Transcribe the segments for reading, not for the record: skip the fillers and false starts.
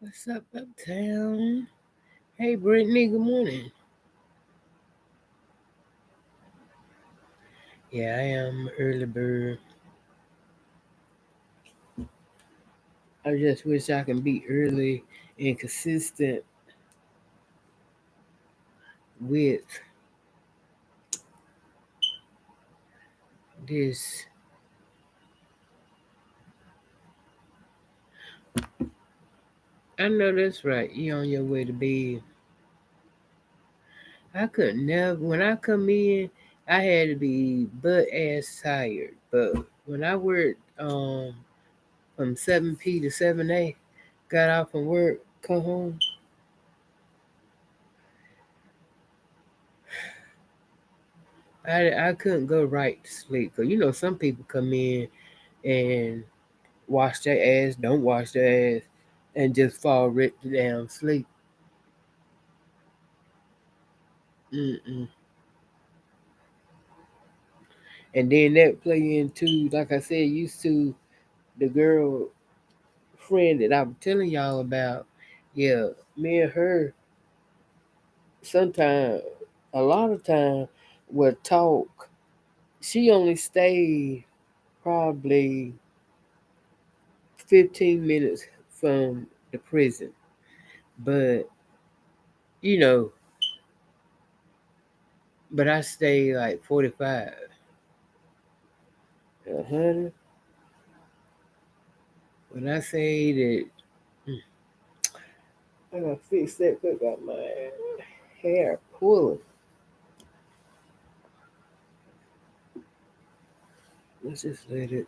What's up, uptown? Hey, Brittany, good morning. Yeah, I am early bird. I just wish I can be early and consistent with this. I know that's right. You on your way to bed. I could never. When I come in, I had to be butt ass tired. But when I worked from 7 p to 7 a, got off from work, come home, I couldn't go right to sleep. Cause some people come in and wash their ass, don't wash their ass, and just fall right down sleep. Mm-mm. And then that play into, like I said, used to the girl friend that I was telling y'all about. Yeah, me and her sometimes, a lot of time, would talk. She only stayed probably 15 minutes from the prison, but you know, but I stayed like 45. Honey, when I say that, I gotta fix that because I got my hair pulling. Let's just let it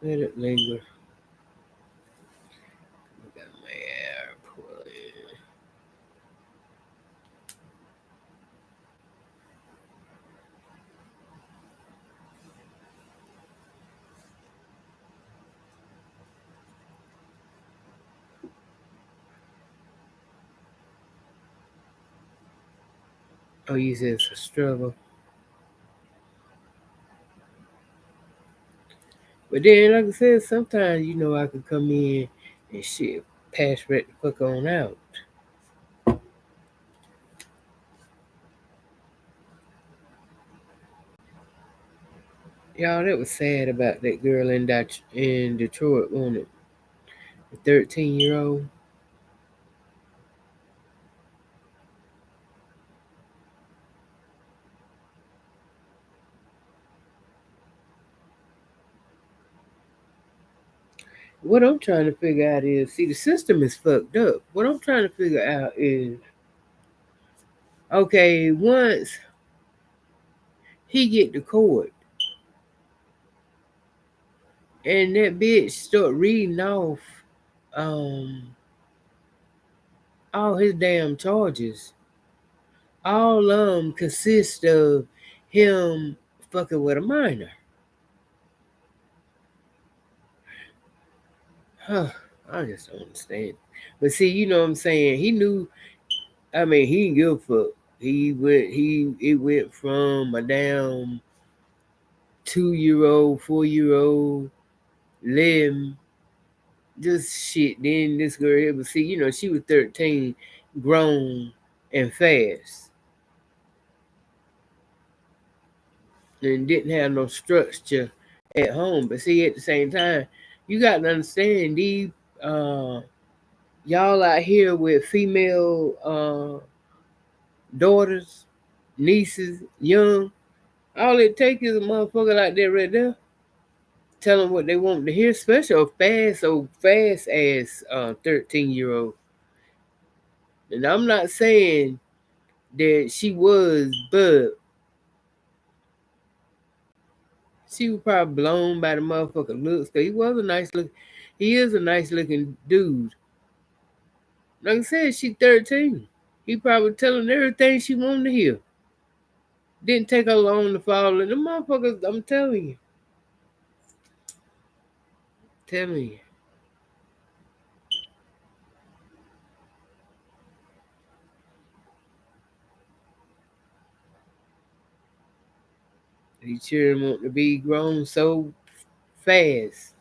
linger. I got my hair pulling. Oh, you said it's a struggle. But then, like I said, sometimes I could come in and shit pass right the fuck on out. Y'all, that was sad about that girl in Detroit, wasn't it? The 13-year-old. What I'm trying to figure out is, see, the system is fucked up. What I'm trying to figure out is, okay, once he get to court and that bitch start reading off um all his damn charges, all of them consist of him fucking with a minor. Huh, I just don't understand. But see, you know what I'm saying? He knew. I mean, he didn't give a fuck. It went from a damn 2-year old, 4-year old, 11, just shit. Then this girl here, but see, she was 13, grown and fast, and didn't have no structure at home. But see, at the same time, you got to understand these uh, y'all out here with female daughters, nieces, young. All it takes is a motherfucker like that right there. Tell them what they want to hear, especially a fast ass 13-year-old. And I'm not saying that she was, but she was probably blown by the motherfucker looks. Cause he is a nice looking dude. Like I said, she 13. He probably telling everything she wanted to hear. Didn't take her long to fall in. The motherfuckers, I'm telling you, these children want to be grown so fast.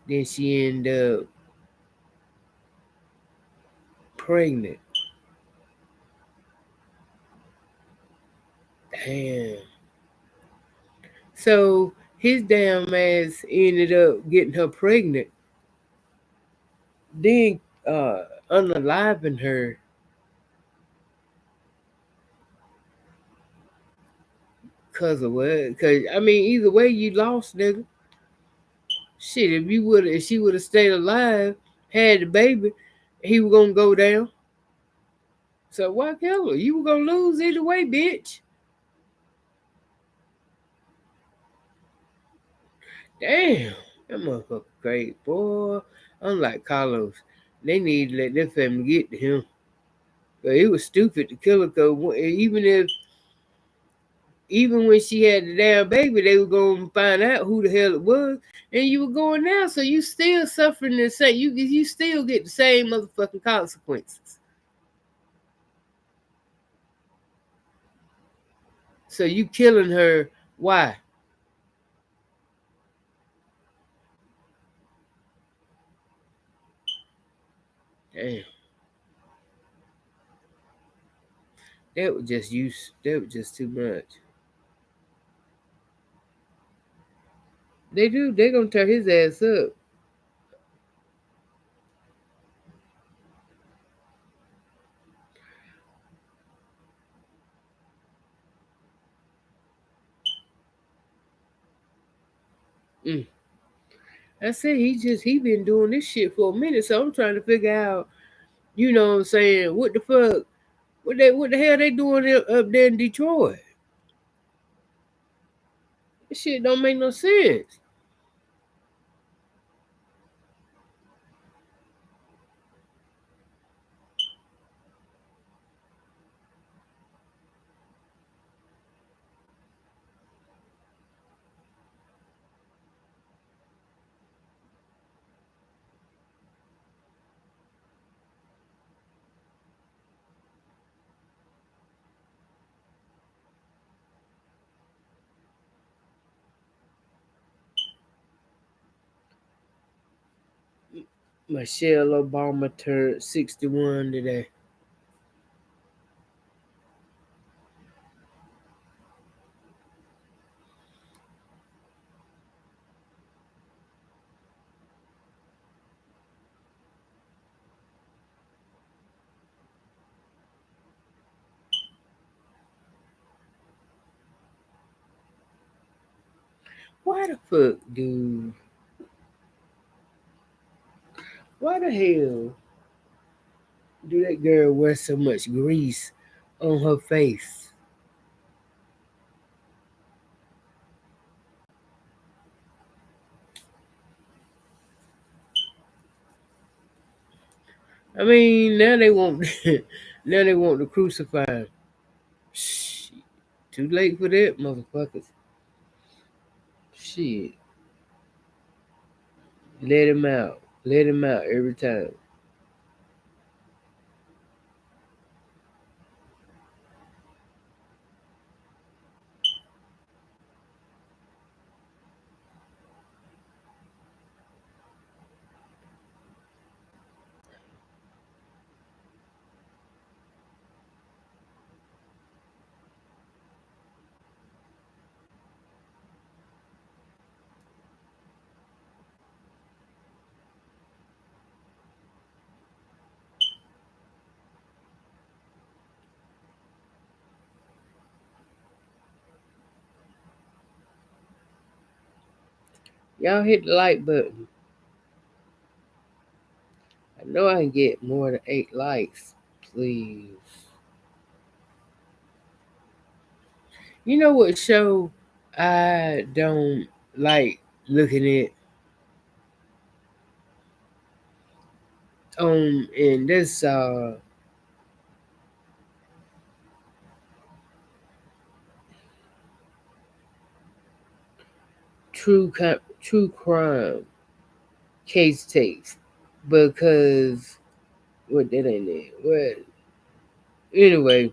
Then she ended up pregnant. Damn. So his damn ass ended up getting her pregnant, then unaliving her. Cause of what? Cause I mean, either way, you lost, nigga. Shit, if she would have stayed alive, had the baby, he was gonna go down. So why kill her? You were gonna lose either way, bitch. Damn, that motherfucker great, boy. Unlike Carlos, they need to let their family get to him. But it was stupid to kill her, cause even when she had the damn baby, they were gonna find out who the hell it was, and you were going now, so you still suffering the same. You still get the same motherfucking consequences. So you killing her? Why? Damn, that was just use. That was just too much. They do. They gonna tear his ass up. Mm. I said he been doing this shit for a minute, so I'm trying to figure out. You know what I'm saying? What the fuck? What the hell they doing up there in Detroit? This shit don't make no sense. Michelle Obama turned 61 today. Why the fuck, dude? Why the hell do that girl wear so much grease on her face? I mean, now they want now they want to crucify him. Shit. Too late for that, motherfuckers. Shit. Let him out. Let him out every time. Y'all hit the like button. I know I can get more than 8 likes. Please. You know what show I don't like looking at and this true crime case tapes because what that ain't it. What anyway,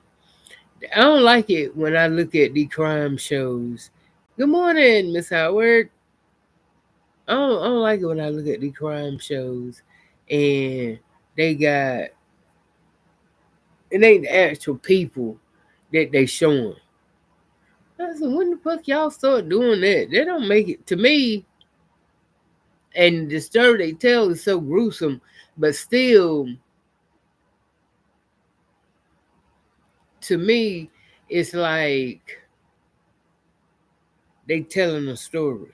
I don't like it when I look at the crime shows. Good morning, Miss Howard. I don't like it when I look at these crime shows and they got it ain't the actual people that they showing. I said, when the fuck y'all start doing that? They don't make it to me. And the story they tell is so gruesome, but still, to me, it's like they telling a story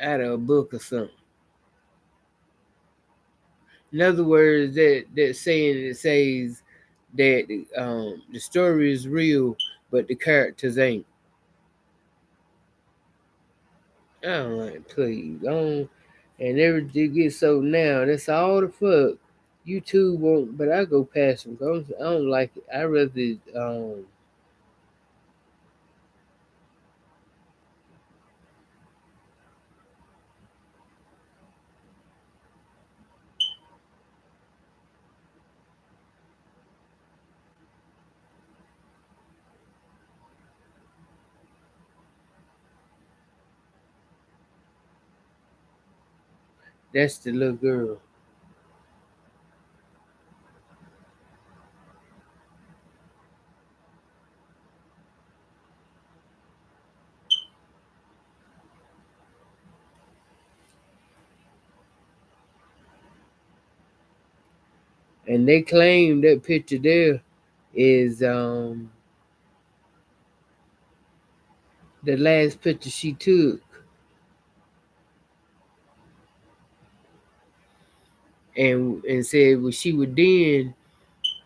out of a book or something. In other words, that saying it says that the story is real, but the characters ain't. I don't like, please, don't. And everything gets so now. That's all the fuck. YouTube won't, but I go past them. I don't like it. I rather that's the little girl. And they claim that picture there is the last picture she took, and said well she was then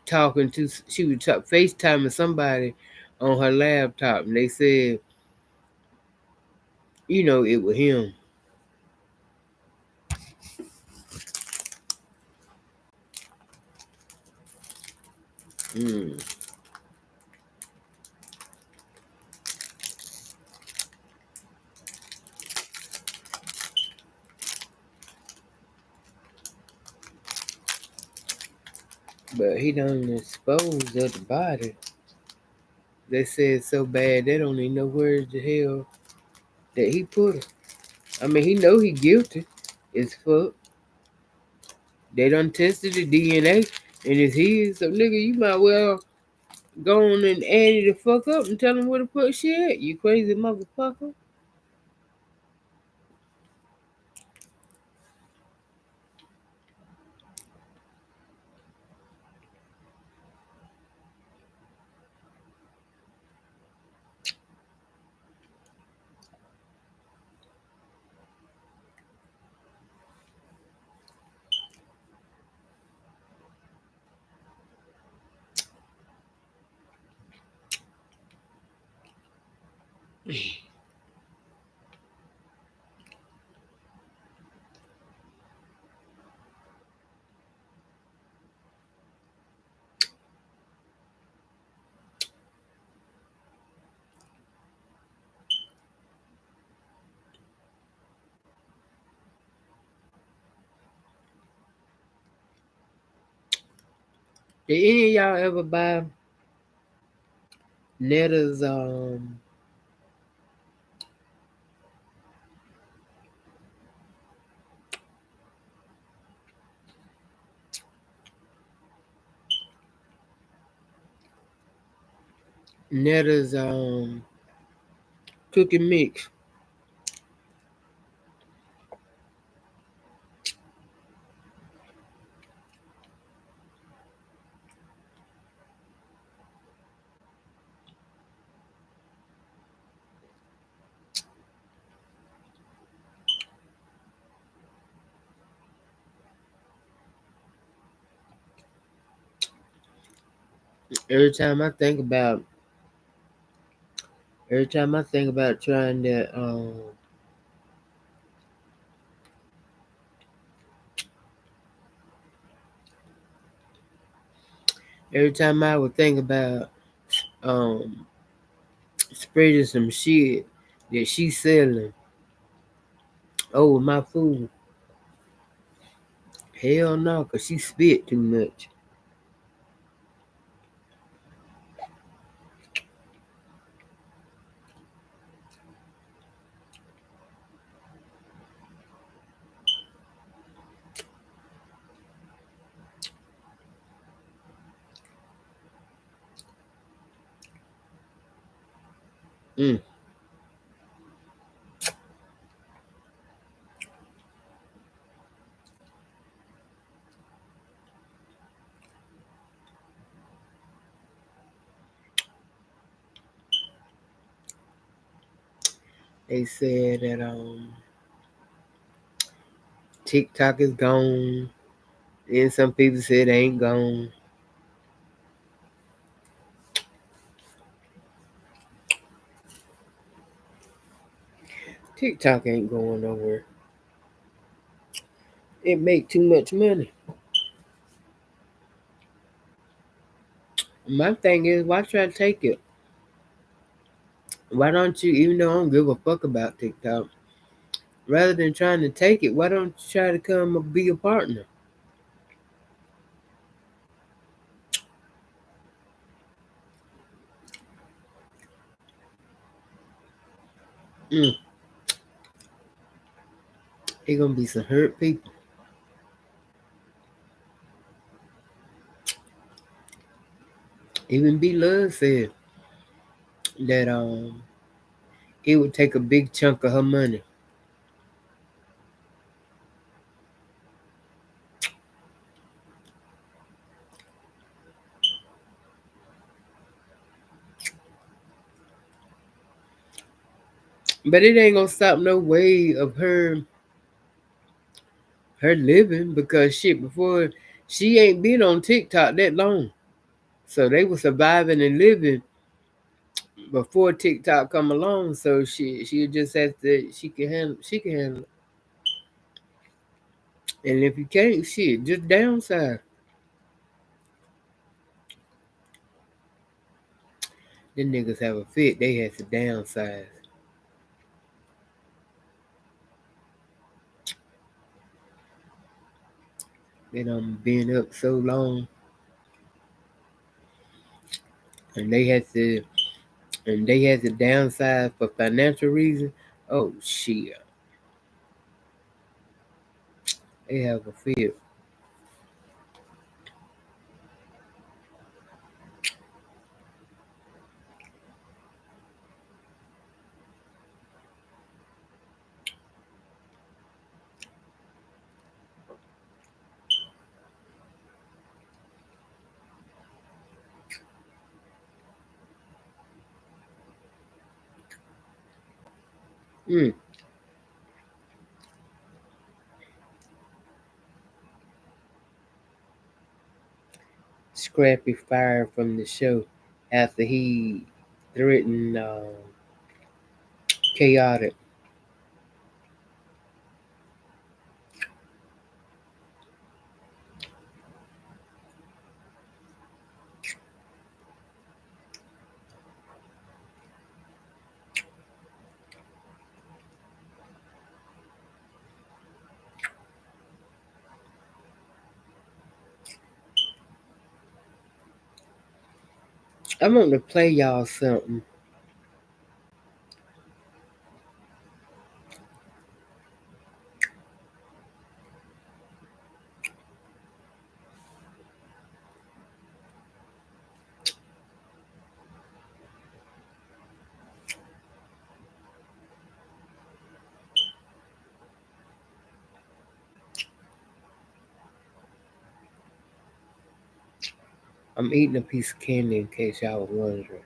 talking to she was FaceTiming somebody on her laptop, and they said it was him. Mm. But he done disposed of the body. They said so bad they don't even know where the hell that he put her. I mean, he know he guilty as fuck. They done tested the DNA and it's his. So nigga, you might well go on and add it the fuck up and tell him where the fuck she at. You crazy motherfucker. Did any of y'all ever buy Netta's Netta's cooking mix? Every time I think about trying that every time I would think about um spreading some shit that she's selling over my food. Hell no, cause she spit too much. Mm. They said that TikTok is gone. And some people said it ain't gone. TikTok ain't going nowhere. It make too much money. My thing is, why try to take it? Why don't you, even though I don't give a fuck about TikTok, rather than trying to take it, why don't you try to come and be a partner? Mm. It gonna be some hurt people. Even B Love said that it would take a big chunk of her money. But it ain't gonna stop no way of her living, because shit, before, she ain't been on TikTok that long. So they were surviving and living before TikTok come along. So she just has to, she can handle it. And if you can't, shit, just downside. Them niggas have a fit, they had to downsize. They done been up so long, and they had to downsize for financial reasons. Oh shit, they have a fit. Mm. Scrappy fired from the show after he threatened Chaotic. I want to play y'all something. I'm eating a piece of candy in case y'all was wondering.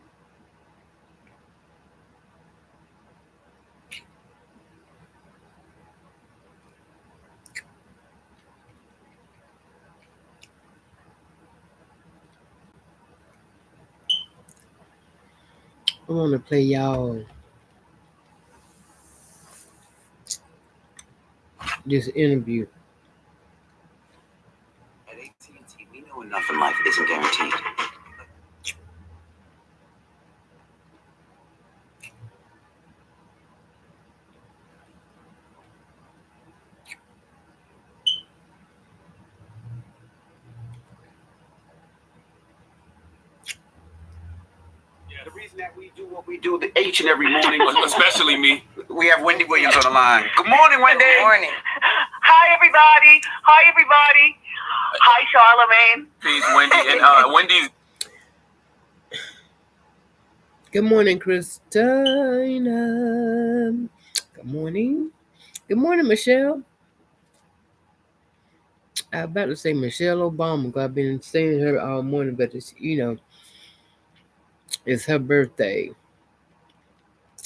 I want to play y'all this interview. At AT&T, we know enough in life isn't guaranteed. The reason that we do what we do each and every morning, especially me, we have Wendy Williams on the line. Good morning, Wendy. Good morning. Hi, everybody. Hi, everybody. Hi, Charlemagne. Peace, Wendy. And Wendy. Good morning, Christina. Good morning. Good morning, Michelle. I was about to say Michelle Obama because I've been saying her all morning, but it's her birthday.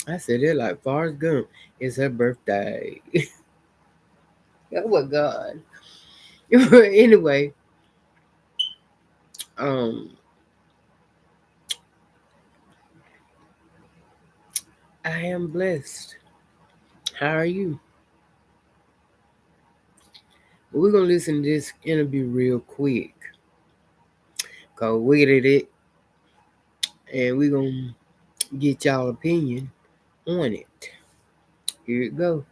I said it like Forrest Gump. It's her birthday. Oh my God. Anyway, um, I am blessed. How are you? We're gonna listen to this interview real quick. Cause we did it and we're gonna get y'all opinion on it. Here it go.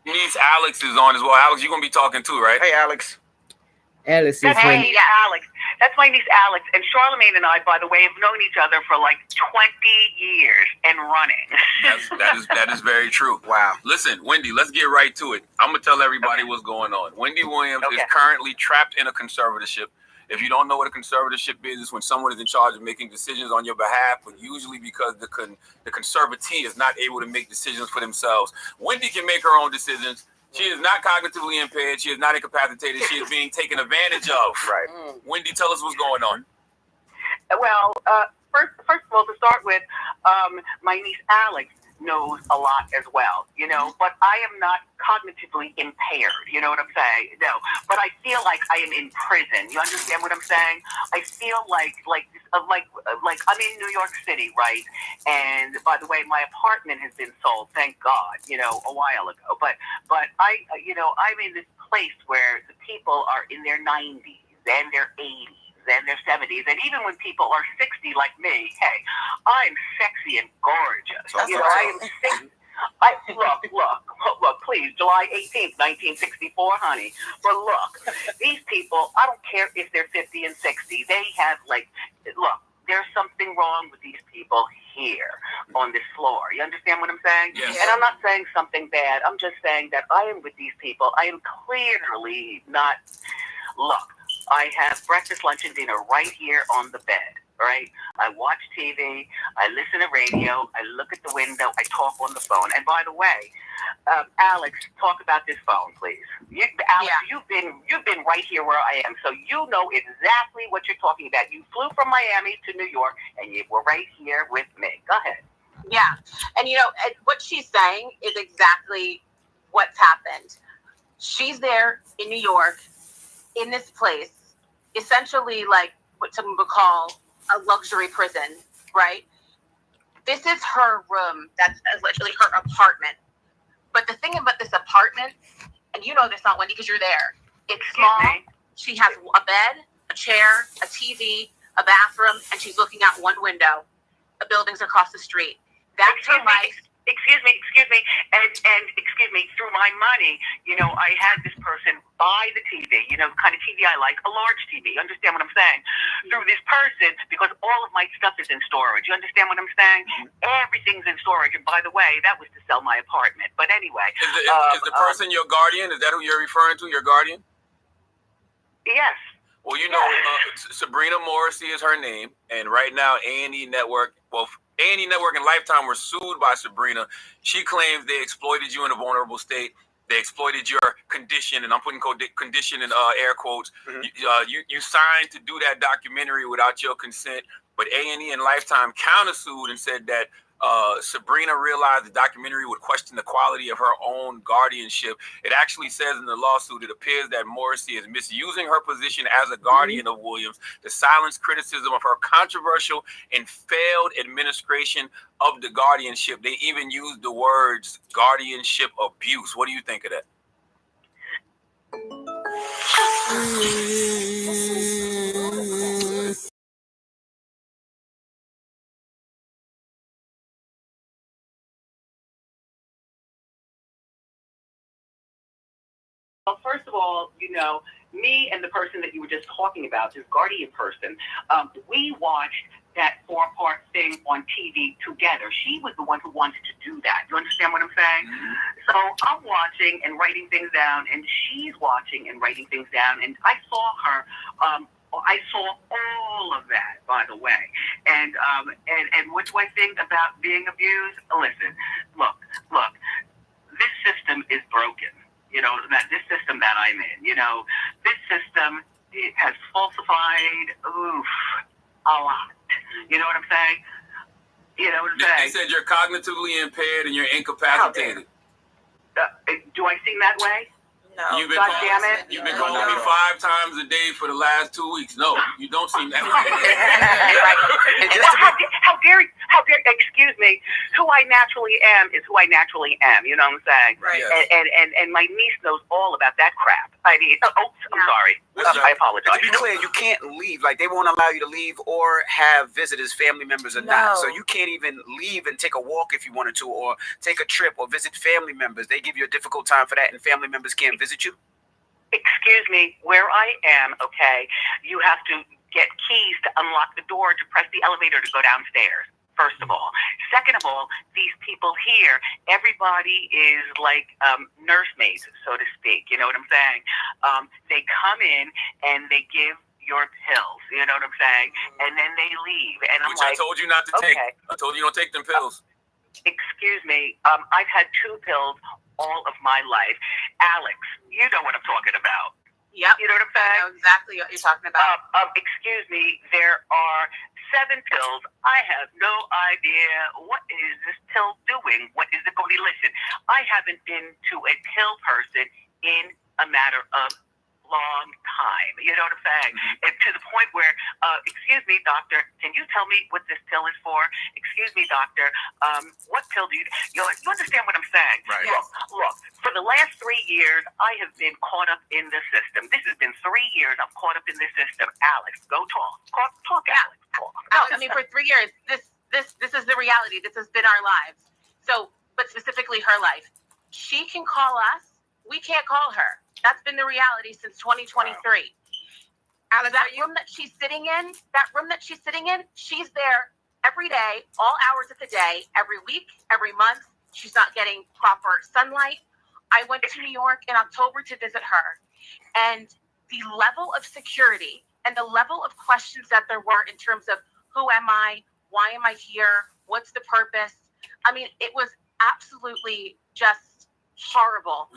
Niece Alex is on as well. Alex, you're gonna be talking too, right? Hey, Alex. Alice is That's my niece Alex. That's my niece Alex. And Charlemagne and I, by the way, have known each other for like 20 years and running. That is very true. Wow. Listen, Wendy, let's get right to it. I'm gonna tell everybody what's going on. Wendy Williams is currently trapped in a conservatorship. If you don't know what a conservatorship is, it's when someone is in charge of making decisions on your behalf, but usually because the conservatee is not able to make decisions for themselves. Wendy can make her own decisions. She is not cognitively impaired. She is not incapacitated. She is being taken advantage of. Right. Wendy, tell us what's going on. Well, first of all, to start with, my niece Alex knows a lot as well, but I am not cognitively impaired, you know what I'm saying? No, but I feel like I am in prison. You understand what I'm saying? I feel like I'm in New York City, right? And by the way, my apartment has been sold, thank God, a while ago. But I'm in this place where the people are in their 90s and their 80s and their 70s, and even when people are 60 like me, hey, I'm sexy and gorgeous. I am sexy. Look, please, July 18th, 1964, honey. But look, these people, I don't care if they're 50 and 60, they have look, there's something wrong with these people here on this floor. You understand what I'm saying? Yes. And I'm not saying something bad. I'm just saying that I am with these people. I am clearly not, look, I have breakfast, lunch, and dinner right here on the bed, right? I watch TV, I listen to radio, I look at the window, I talk on the phone. And by the way, Alex, talk about this phone, please. Alex, you've been right here where I am, so you know exactly what you're talking about. You flew from Miami to New York, and you were right here with me. Go ahead. Yeah, and what she's saying is exactly what's happened. She's there in New York, in this place, essentially like what some would call a luxury prison, right? This is her room. That's literally her apartment. But the thing about this apartment, and you know this, not Wendy, because you're there, it's small. She has a bed, a chair, a TV, a bathroom, and she's looking out one window. The buildings across the street. That's her life. Excuse me, and excuse me, through my money, I had this person buy the TV, kind of TV I like, a large TV. You understand what I'm saying? Through this person, because all of my stuff is in storage. You understand what I'm saying? Everything's in storage. And by the way, that was to sell my apartment. But anyway. Is the person your guardian? Is that who you're referring to, your guardian? Yes. Well, Sabrina Morrissey is her name. And right now, A&E Network, A&E Network and Lifetime were sued by Sabrina. She claims they exploited you in a vulnerable state. They exploited your condition, and I'm putting condition in air quotes. You signed to do that documentary without your consent, but A&E and Lifetime countersued and said that Sabrina realized the documentary would question the quality of her own guardianship. It actually says in the lawsuit, it appears that Morrissey is misusing her position as a guardian of Williams to silence criticism of her controversial and failed administration of the guardianship. They even used the words guardianship abuse. What do you think of that? Well, first of all, me and the person that you were just talking about, this guardian person, we watched that 4-part thing on TV together. She was the one who wanted to do that. You understand what I'm saying? So I'm watching and writing things down, and she's watching and writing things down, and I saw her I saw all of that, by the way. And what do I think about being abused? Listen, look, this system is broken. This system that I'm in, this system, it has falsified, a lot. You know what I'm saying? They said you're cognitively impaired and you're incapacitated. Do I seem that way? No. You've been calling me 5 times a day for the last 2 weeks. No, you don't seem that way. How dare? Excuse me. Who I naturally am is who I naturally am. You know what I'm saying? Right. Yes. And my niece knows all about that crap. I mean, I'm sorry. I apologize. To be clear, you can't leave. Like, they won't allow you to leave or have visitors, family members or not. So you can't even leave and take a walk if you wanted to, or take a trip, or visit family members. They give you a difficult time for that, and family members can't visit you. Excuse me, where I am, okay, you have to get keys to unlock the door to press the elevator to go downstairs, first of all. Second of all, these people here, everybody is like nursemaids, so to speak. You know what I'm saying? They come in and they give your pills, you know what I'm saying? And then they leave. And I'm Which like, I told you not to take. I told you don't take them pills. Excuse me, I've had 2 pills all of my life. Alex, you know what I'm talking about. Yep. You know what I'm saying? I know exactly what you're talking about. Excuse me, there are 7 pills. I have no idea what is this pill doing. What is it going to be? Listen, I haven't been to a pill person in a matter of long time. You know what I'm saying? And to the point where, excuse me, doctor, can you tell me what this pill is for? Excuse me, doctor, what pill do you understand what I'm saying? Right. Look, for the last 3 years, I have been caught up in the system. This has been 3 years I'm caught up in this system. Alex, go talk. Talk, Alex. Talk. I mean, for 3 years, this is the reality. This has been our lives. So, but specifically her life. She can call us. We can't call her. That's been the reality since 2023. Wow. Alex, that room that she's sitting in, she's there every day, all hours of the day, every week, every month. She's not getting proper sunlight. I went to New York in October to visit her, and the level of security and the level of questions that there were in terms of who am I, why am I here, what's the purpose? I mean, it was absolutely just horrible.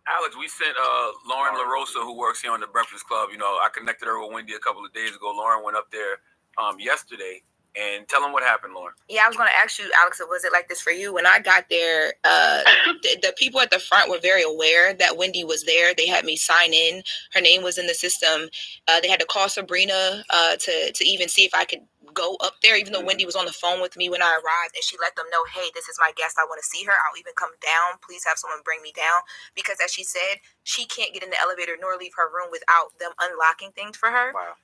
Alex, we sent Lauren LaRosa, who works here on the Breakfast Club. I connected her with Wendy a couple of days ago. Lauren went up there yesterday. And tell them what happened, Lauren. Yeah, I was going to ask you, Alex, was it like this for you? When I got there, the people at the front were very aware that Wendy was there. They had me sign in. Her name was in the system. They had to call Sabrina to even see if I could go up there, even though Wendy was on the phone with me when I arrived, and she let them know, hey, this is my guest. I want to see her. I'll even come down. Please have someone bring me down. Because as she said, she can't get in the elevator nor leave her room without them unlocking things for her. Wow.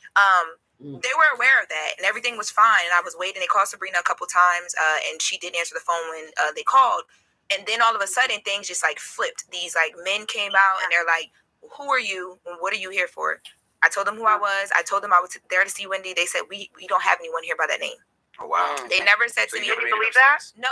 They were aware of that, and everything was fine. And I was waiting. They called Sabrina a couple times, and she did answer the phone when they called. And then all of a sudden, things just like flipped. These like men came out, and they're like, "Who are you? And what are you here for?" I told them who I was. I told them I was there to see Wendy. They said, we don't have anyone here by that name. Oh, wow. They never said to me. Did you believe that? No,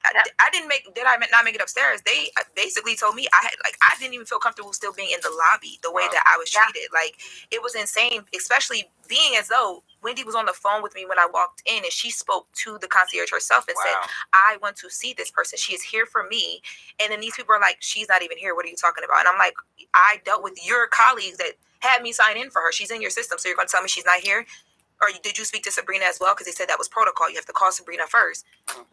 I didn't did I not make it upstairs? They basically told me I didn't even feel comfortable still being in the lobby the way that I was treated. Like, it was insane, especially being as though Wendy was on the phone with me when I walked in, and she spoke to the concierge herself and said, I want to see this person. She is here for me. And then these people are like, she's not even here. What are you talking about? And I'm like, I dealt with your colleagues that had me sign in for her. She's in your system. So you're going to tell me she's not here? Or did you speak to Sabrina as well? Because they said that was protocol. You have to call Sabrina first.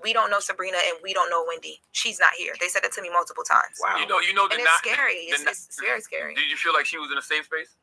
We don't know Sabrina, and we don't know Wendy. She's not here. They said that to me multiple times. Wow. You know, and it's scary. It's very scary. Did you feel like she was in a safe space?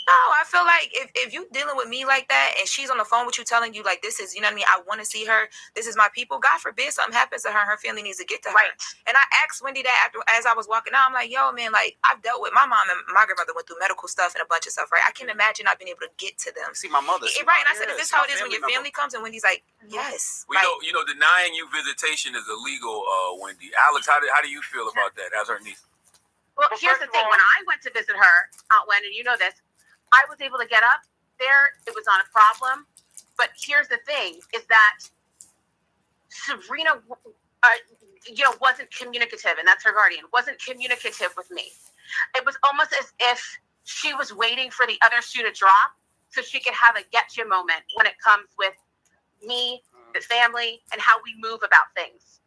No, I feel like if you dealing with me like that, and she's on the phone with you telling you like, this is, you know what I mean, I want to see her, this is my people, God forbid something happens to her and her family needs to get to her. And I asked Wendy that as I was walking out. I'm like, yo, man, like, I've dealt with my mom and my grandmother went through medical stuff and a bunch of stuff, right? I can't imagine not being able to get to them. See my mother. Right, and I said, is this how it is when your family comes? And Wendy's like, yes. Well, denying you visitation is illegal, Wendy. Alex, how do you feel about that as her niece? Well, here's the thing. When I went to visit her, Aunt Wen, and you know this, I was able to get up there. It was not a problem. But here's the thing, is that Sabrina, wasn't communicative, and that's her guardian, wasn't communicative with me. It was almost as if she was waiting for the other shoe to drop so she can have a getcha moment when it comes with me, the family, and how we move about things.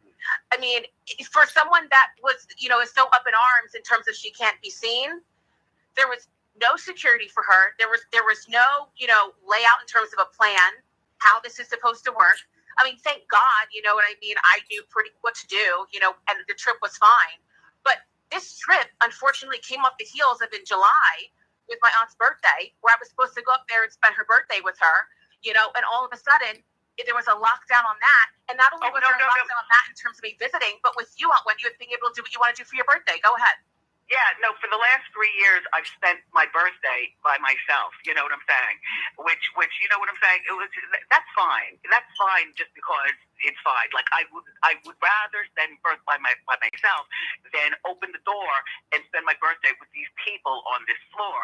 I mean, for someone that was, is so up in arms in terms of she can't be seen, there was no security for her. There was no, layout in terms of a plan, how this is supposed to work. I mean, thank God, you know what I mean? I knew pretty what to do, and the trip was fine. But this trip, unfortunately, came off the heels of in July with my aunt's birthday, where I was supposed to go up there and spend her birthday with her, and all of a sudden, there was a lockdown on that. And not only was there a lockdown on that in terms of me visiting, but with you, Aunt Wendy, with being able to do what you want to do for your birthday. Go ahead. Yeah, no, for the last 3 years, I've spent my birthday by myself. You know what I'm saying? Which, you know what I'm saying? That's fine. That's fine just because it's fine. Like, I would rather spend birth by myself than open the door and spend my birthday with these people on this floor.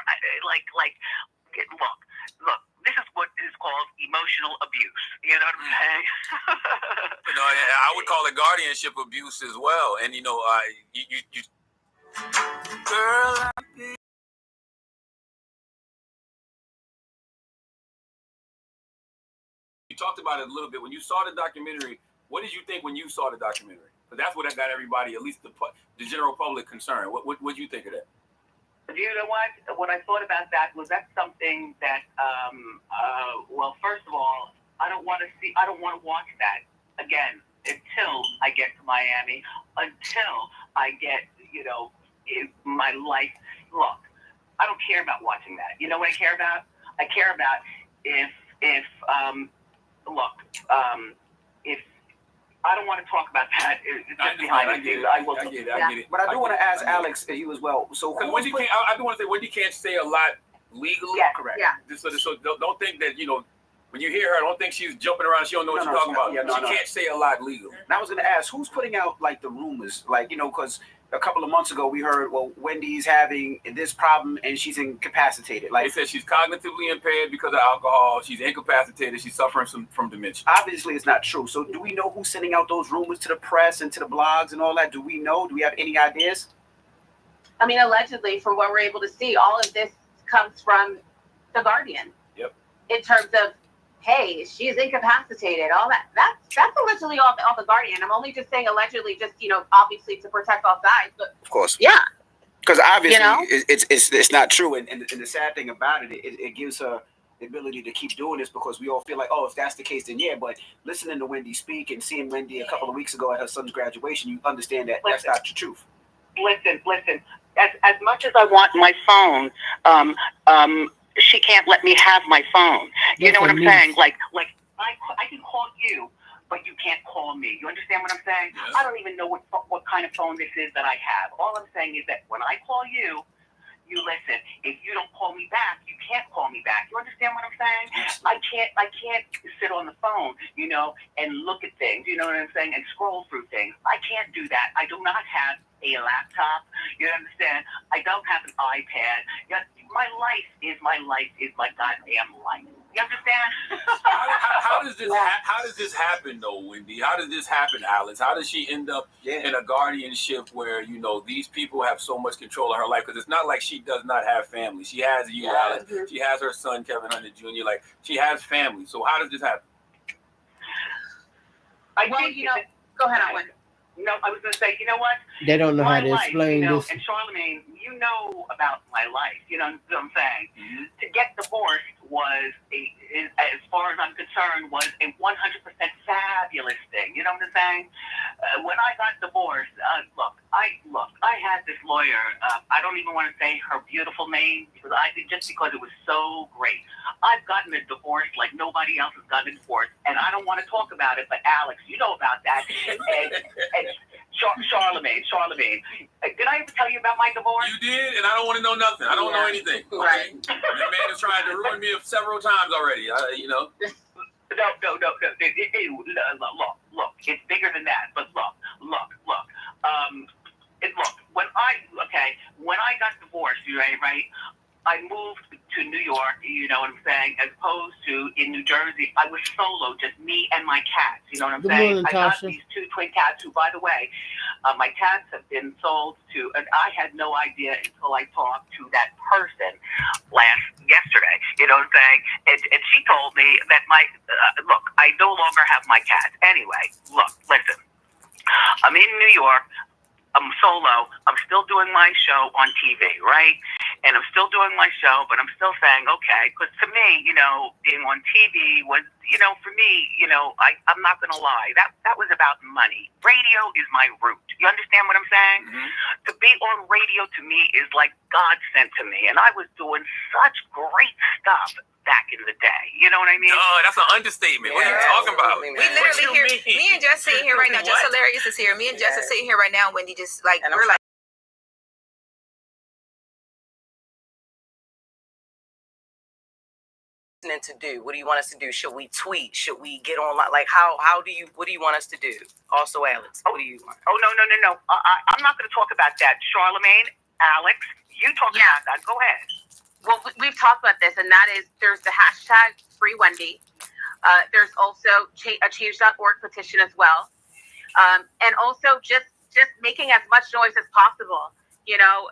Look. This is what is called emotional abuse. You know what I'm saying? I would call it guardianship abuse as well. And you girl, you talked about it a little bit when you saw the documentary. What did you think when you saw the documentary? Because that's what got everybody, at least the general public, concerned. What did you think of that? You know what? What I thought about that was that's something that, well, first of all, I don't want to watch that again until I get to Miami, until I get, my life. Look, I don't care about watching that. You know what I care about? I care about if I don't want to talk about that. I get it. But I do want to ask Alex you as well. So Wendy I do want to say Wendy can't say a lot legally. Yeah, correct. Yeah. So don't think that when you hear her, don't think she's jumping around. She don't know what she's talking about. She can't say a lot legally. And I was going to ask, who's putting out like the rumors, because a couple of months ago we heard, well, Wendy's having this problem and she's incapacitated. They said she's cognitively impaired because of alcohol. She's incapacitated. She's suffering from dementia. Obviously, it's not true. So, do we know who's sending out those rumors to the press and to the blogs and all that? Do we know? Do we have any ideas? I mean, allegedly, from what we're able to see, all of this comes from The Guardian. Yep. In terms of, hey, she's incapacitated, all that. That's allegedly all The Guardian. I'm only just saying allegedly, just obviously to protect all sides. But of course, yeah, because obviously it's not true. And the sad thing about it gives her the ability to keep doing this because we all feel like, oh, if that's the case, then yeah. But listening to Wendy speak and seeing Wendy a couple of weeks ago at her son's graduation, you understand that that's not the truth. Listen. As much as I want my phone, she can't let me have my phone. You know what I'm saying? Like I can call you, but you can't call me. You understand what I'm saying? Yes. I don't even know what kind of phone this is that I have. All I'm saying is that when I call you, you listen. If you don't call me back, you can't call me back. You understand what I'm saying? Yes. I can't sit on the phone, and look at things. You know what I'm saying? And scroll through things. I can't do that. I do not have a laptop. You understand? I don't have an iPad. My life is my goddamn life. You understand? How does this happen though, Wendy? How does this happen, Alex? How does she end up in a guardianship where these people have so much control of her life? Because it's not like she does not have family. She has you, Alex. She has her son, Kevin Hunter Jr. Like she has family. So how does this happen? Go ahead, Owen. No, I was going to say, you know what? They don't know how to life, explain this. And Charlemagne, you know about my life. You know what I'm saying? Mm-hmm. To get divorced was, as far as I'm concerned, was a 100% fabulous thing. You know what I'm saying? When I got divorced, look, I had this lawyer. I don't even want to say her beautiful name because it was so great. I've gotten a divorce like nobody else has gotten a divorce, and I don't want to talk about it. But Alex, you know about that. And Charlemagne. Did I ever tell you about my divorce? You did, and I don't want to know nothing. I don't know anything. Okay? Right. That man has tried to ruin me several times already. No. Look, it's bigger than that. But look. When I got divorced, right? I moved to New York, you know what I'm saying, as opposed to in New Jersey, I was solo, just me and my cats, you know what I'm Good saying? morning, I got Tasha. these 2 twin cats who, by the way, my cats have been sold to, and I had no idea until I talked to that person yesterday, you know what I'm saying? And she told me that look, I no longer have my cats. Anyway, look, listen, I'm in New York. I'm solo. I'm still doing my show on TV, right? And I'm still doing my show, but I'm still saying, okay, because to me, you know, being on TV was, you know, for me, you know, I'm not going to lie. That was about money. Radio is my root. You understand what I'm saying? Mm-hmm. To be on radio to me is like God sent to me. And I was doing such great stuff back in the day. You know what I mean? No, that's an understatement. What are you talking about? We literally here. Me and Jess sitting here right now. Just hilarious is here. Me and Jess are sitting here right now. Wendy just like we're like. To do? What do you want us to do? Should we tweet? Should we get online? Like what do you want us to do? Also, Alex, what do you want? Oh, no. I'm not going to talk about that. Charlemagne, Alex, you talk about that. Go ahead. Well, we've talked about this, and that is there's the hashtag Free Wendy. There's also a change.org petition as well. And also just making as much noise as possible. You know,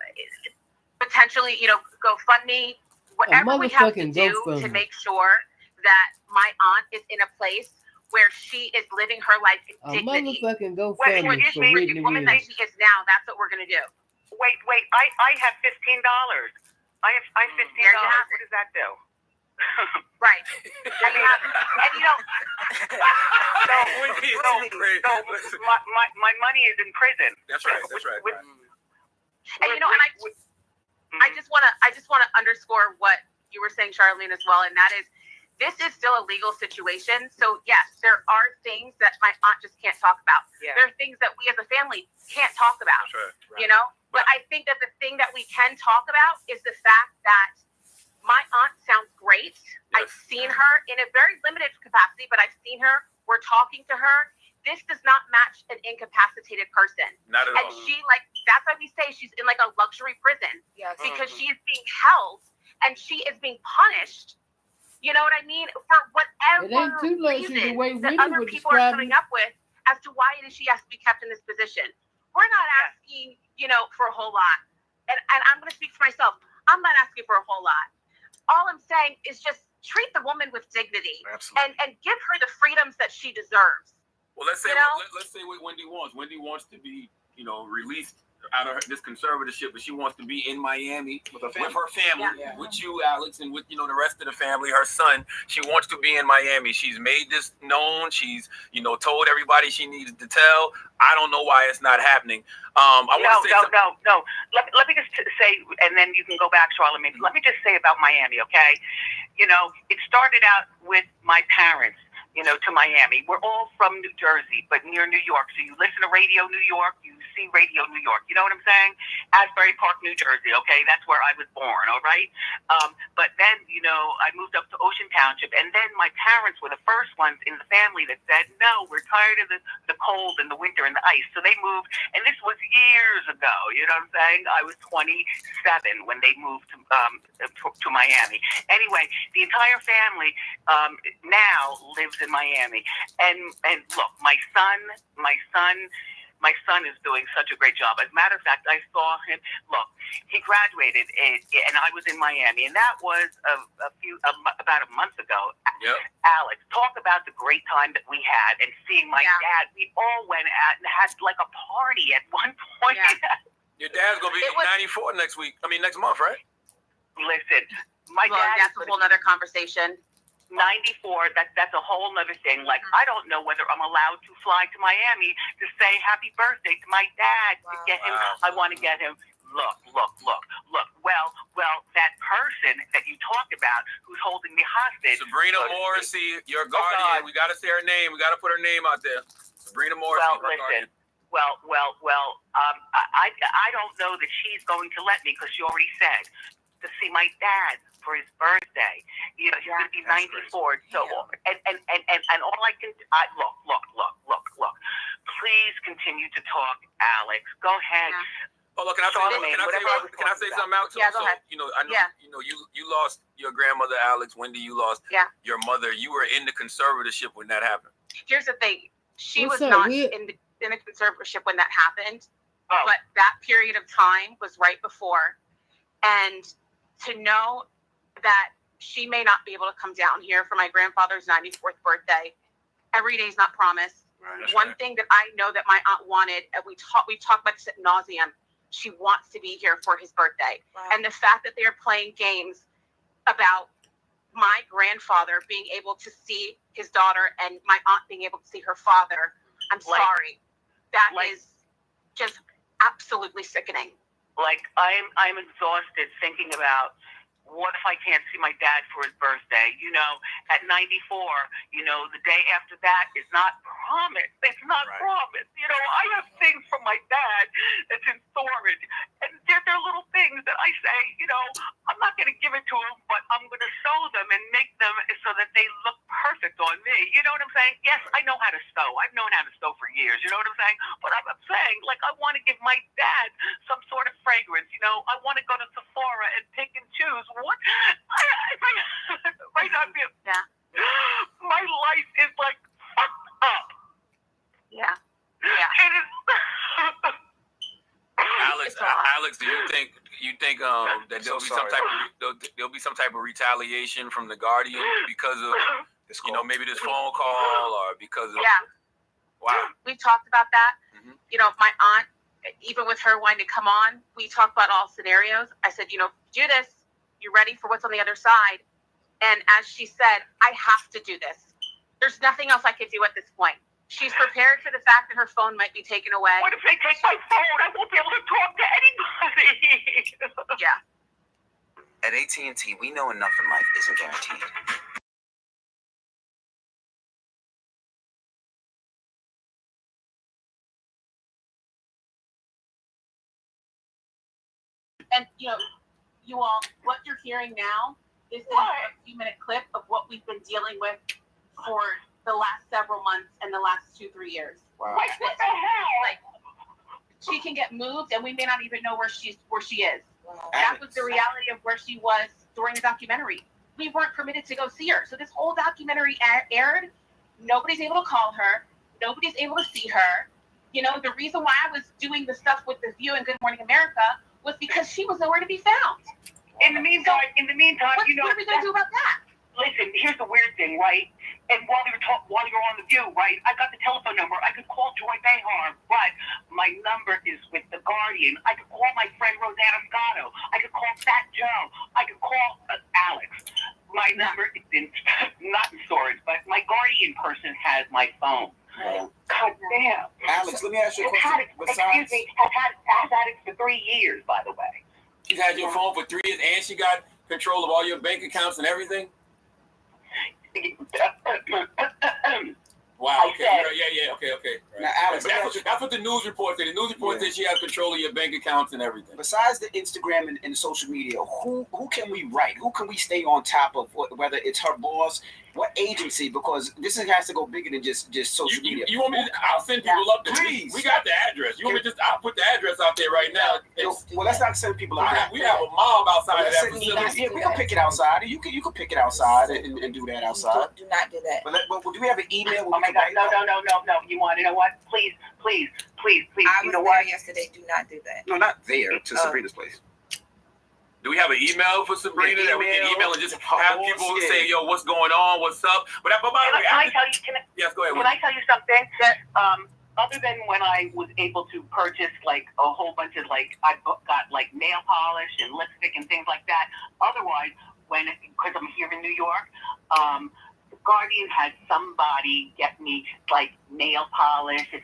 potentially, you know, GoFundMe, whatever we have to do to make sure that my aunt is in a place where she is living her life in dignity. Motherfucking GoFundMe for Wendy woman that she is now, that's what we're going to do. Wait, I have $15. I have $15. What does that do? Right. And you know, so my money is in prison. That's right. And you know, and I just want to underscore what you were saying, Charlene, as well, and that is, this is still a legal situation. So yes, there are things that my aunt just can't talk about. Yeah. There are things that we as a family can't talk about. Right. You know, but I think that the thing that we can talk about is the fact that my aunt sounds great. Yes. I've seen her in a very limited capacity, but I've seen her. We're talking to her. This does not match an incapacitated person. Not at all. And she, like, that's why we say she's in like a luxury prison. Yes. Because she is being held and she is being punished. You know what I mean? For whatever reason that other people are coming up with as to why it is she has to be kept in this position. We're not asking, you know, for a whole lot. And I'm going to speak for myself. I'm not asking for a whole lot. All I'm saying is just treat the woman with dignity. Absolutely. And give her the freedoms that she deserves. Well, let's say what Wendy wants. Wendy wants to be, you know, released out of this conservatorship, but she wants to be in Miami with her family, with you, Alex, and with, you know, the rest of the family, her son. She wants to be in Miami. She's made this known. She's, you know, told everybody she needs to tell. I don't know why it's not happening. No. Let me just say, and then you can go back, Charlemagne. Let me just say about Miami, okay? You know, it started out with my parents, you know, to Miami. We're all from New Jersey, but near New York. So you listen to Radio New York, you see Radio New York. You know what I'm saying? Asbury Park, New Jersey, okay? That's where I was born, all right? But then, you know, I moved up to Ocean Township, and then my parents were the first ones in the family that said, no, we're tired of the cold and the winter and the ice. So they moved, and this was years ago, you know what I'm saying? I was 27 when they moved to Miami. Anyway, the entire family now lives in Miami. And look, my son is doing such a great job. As a matter of fact, I saw him. Look, he graduated, and I was in Miami, and that was about a month ago. Yep. Alex, talk about the great time that we had, and seeing my dad. We all went out and had like a party at one point. Yeah. Your dad's gonna be 94 next month, right? Listen, my dad. That's a whole other conversation. 94, that's a whole other thing. Like, I don't know whether I'm allowed to fly to Miami to say happy birthday to my dad, to get him. I want to get him. Look. Well, that person that you talked about who's holding me hostage. Sabrina Morrissey, your guardian. We got to say her name. We got to put her name out there. Sabrina Morrissey. Well, listen. I don't know that she's going to let me, because she already said to see my dad for his birthday. You know, he's going to be 94. So, and all I can, look. Please continue to talk, Alex. Go ahead. Hold on, can I say something out too? Yeah, go ahead. You know, I know, you lost your grandmother, Alex. Wendy, you lost your mother. You were in the conservatorship when that happened. Here's the thing. She was not in the conservatorship when that happened, but that period of time was right before. And to know that she may not be able to come down here for my grandfather's 94th birthday, every day is not promised. Right, One thing that I know that my aunt wanted, and we talked about this ad nauseum, she wants to be here for his birthday. Wow. And the fact that they're playing games about my grandfather being able to see his daughter and my aunt being able to see her father, I'm sorry. That is just absolutely sickening. Like, I'm exhausted thinking about, what if I can't see my dad for his birthday? You know, at 94, you know, the day after that is not promised. It's not promised. You know, I have things from my dad that's in storage. And they're little things that I say, you know, I'm not going to give it to him, but I'm going to sew them and make them so that they look perfect on me. You know what I'm saying? Yes, I know how to sew. I've known how to sew for years. You know what I'm saying? But I'm saying, like, I want to give my dad some sort of fragrance. You know, I want to go to Sephora and pick and choose. What? Right now, my life is like fucked up. Yeah. It is. Alex, do you think that there'll be some type of retaliation from the Guardian because of maybe this phone call or because of wow. We talked about that. Mm-hmm. You know, my aunt, even with her wanting to come on, we talked about all scenarios. I said, you know, do this. You're ready for what's on the other side. And as she said, I have to do this. There's nothing else I could do at this point. She's prepared for the fact that her phone might be taken away. What if they take my phone? I won't be able to talk to anybody. Yeah. At AT&T, we know enough in life isn't guaranteed. And, you know, you all, what you're hearing now is a few-minute clip of what we've been dealing with for the last several months and the last 2-3 years. Wow. Like, what the hell? Like, she can get moved, and we may not even know where she is. Wow. That was the reality of where she was during the documentary. We weren't permitted to go see her. So this whole documentary aired. Nobody's able to call her. Nobody's able to see her. You know, the reason why I was doing the stuff with The View and Good Morning America was because she was nowhere to be found. In the meantime, you know, what are we going to do about that? Listen, here's the weird thing, right? And while you're on The View, right, I got the telephone number. I could call Joy Behar, but my number is with the Guardian. I could call my friend Rosanna Scotto. I could call Fat Joe. I could call Alex. My number is not in storage, but my Guardian person has my phone. Wow. God damn. Alex, let me ask you a question. Excuse me, has had it for 3 years, by the way. She's had your phone for 3 years, and she got control of all your bank accounts and everything? Wow, okay. Okay. Right. Now, Alex, that's what the news report said. The news report said she has control of your bank accounts and everything. Besides the Instagram and social media, who can we write? Who can we stay on top of, whether it's her boss, what agency? Because this has to go bigger than just social media. You want me to, I'll send people up there. Please. We got the address. You want me to I'll put the address out there right now. Well, let's not send people out. We have a mob outside of that facility. Yeah, we can pick it outside. You can pick it outside and do that outside. Do not do that. But do we have an email? Oh my God, no. You want to know what? Please. I was there yesterday. Do not do that. No, not there. To Sabrina's place. Do we have an email for Sabrina that we can email and just have people say, yo, what's going on? What's up? But by the way, yes, go ahead. Can I tell you something? That, other than when I was able to purchase like a whole bunch of I got like nail polish and lipstick and things like that. Otherwise, because I'm here in New York, the Guardian had somebody get me like nail polish, and,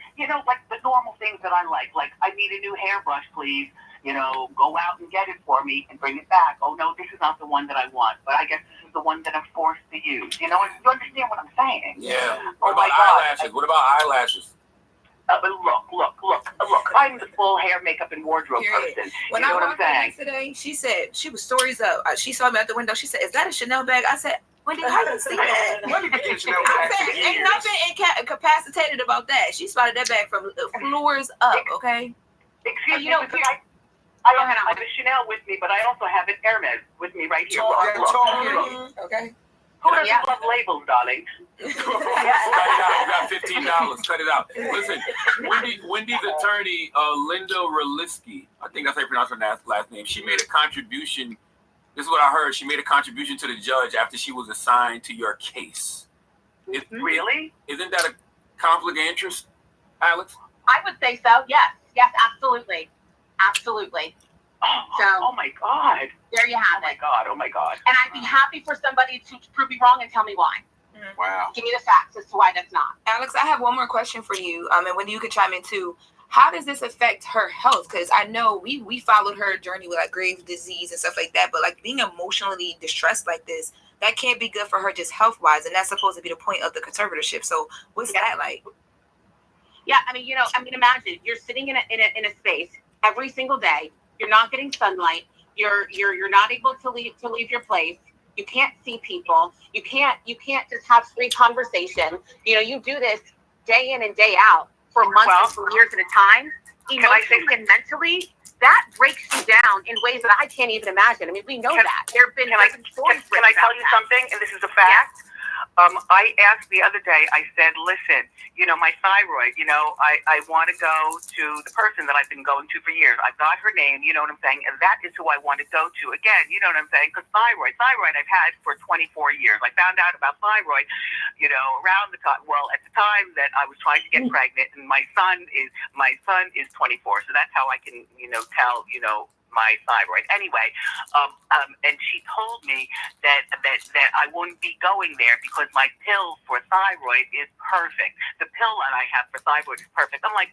like the normal things that I like. Like, I need a new hairbrush, please. Go out and get it for me and bring it back. Oh, no, this is not the one that I want, but I guess this is the one that I'm forced to use. You understand what I'm saying? Yeah. What about eyelashes? What about eyelashes? Look. I'm the full hair, makeup, and wardrobe person. When I walked in yesterday, she said, she was stories up. She saw me at the window. She said, is that a Chanel bag? I said, Wendy, how you see that? Ain't nothing incapacitated about that. She spotted that bag from floors up, okay? Excuse me, I have a Chanel with me, but I also have an Hermes with me right here. Okay. Who doesn't love labels, darling? Cut it out. You got $15. Cut it out. Listen, Wendy's attorney, Linda Relisky, I think that's how you pronounce her last name. She made a contribution. This is what I heard. She made a contribution to the judge after she was assigned to your case. Really? Isn't that a conflict of interest, Alex? I would say so. Yes. Yes, absolutely. Absolutely. Oh my God. There you have it. Oh my God. And I'd be happy for somebody to prove me wrong and tell me why. Wow. Give me the facts as to why that's not. Alex, I have one more question for you. And Wendy, you could chime in too. How does this affect her health? Because I know we followed her journey with like grave disease and stuff like that, but like being emotionally distressed like this, that can't be good for her just health wise, and that's supposed to be the point of the conservatorship. So what's that like? Yeah, I mean, imagine you're sitting in a space every single day. You're not getting sunlight. You're not able to leave your place. You can't see people. You can't just have free conversation. You do this day in and day out for months and for years at a time. Emotionally and mentally, that breaks you down in ways that I can't even imagine. I mean, we know that. There have been stories. Can I tell you something? And this is a fact. Yes. I asked the other day, I said, listen, my thyroid, I want to go to the person that I've been going to for years. I've got her name, you know what I'm saying? And that is who I want to go to. Again, you know what I'm saying? Because thyroid I've had for 24 years. I found out about thyroid, around the time, at the time that I was trying to get pregnant, and my son is 24. So that's how I can, tell, my thyroid. Anyway, and she told me that I wouldn't be going there because my pill for thyroid is perfect. The pill that I have for thyroid is perfect. I'm like,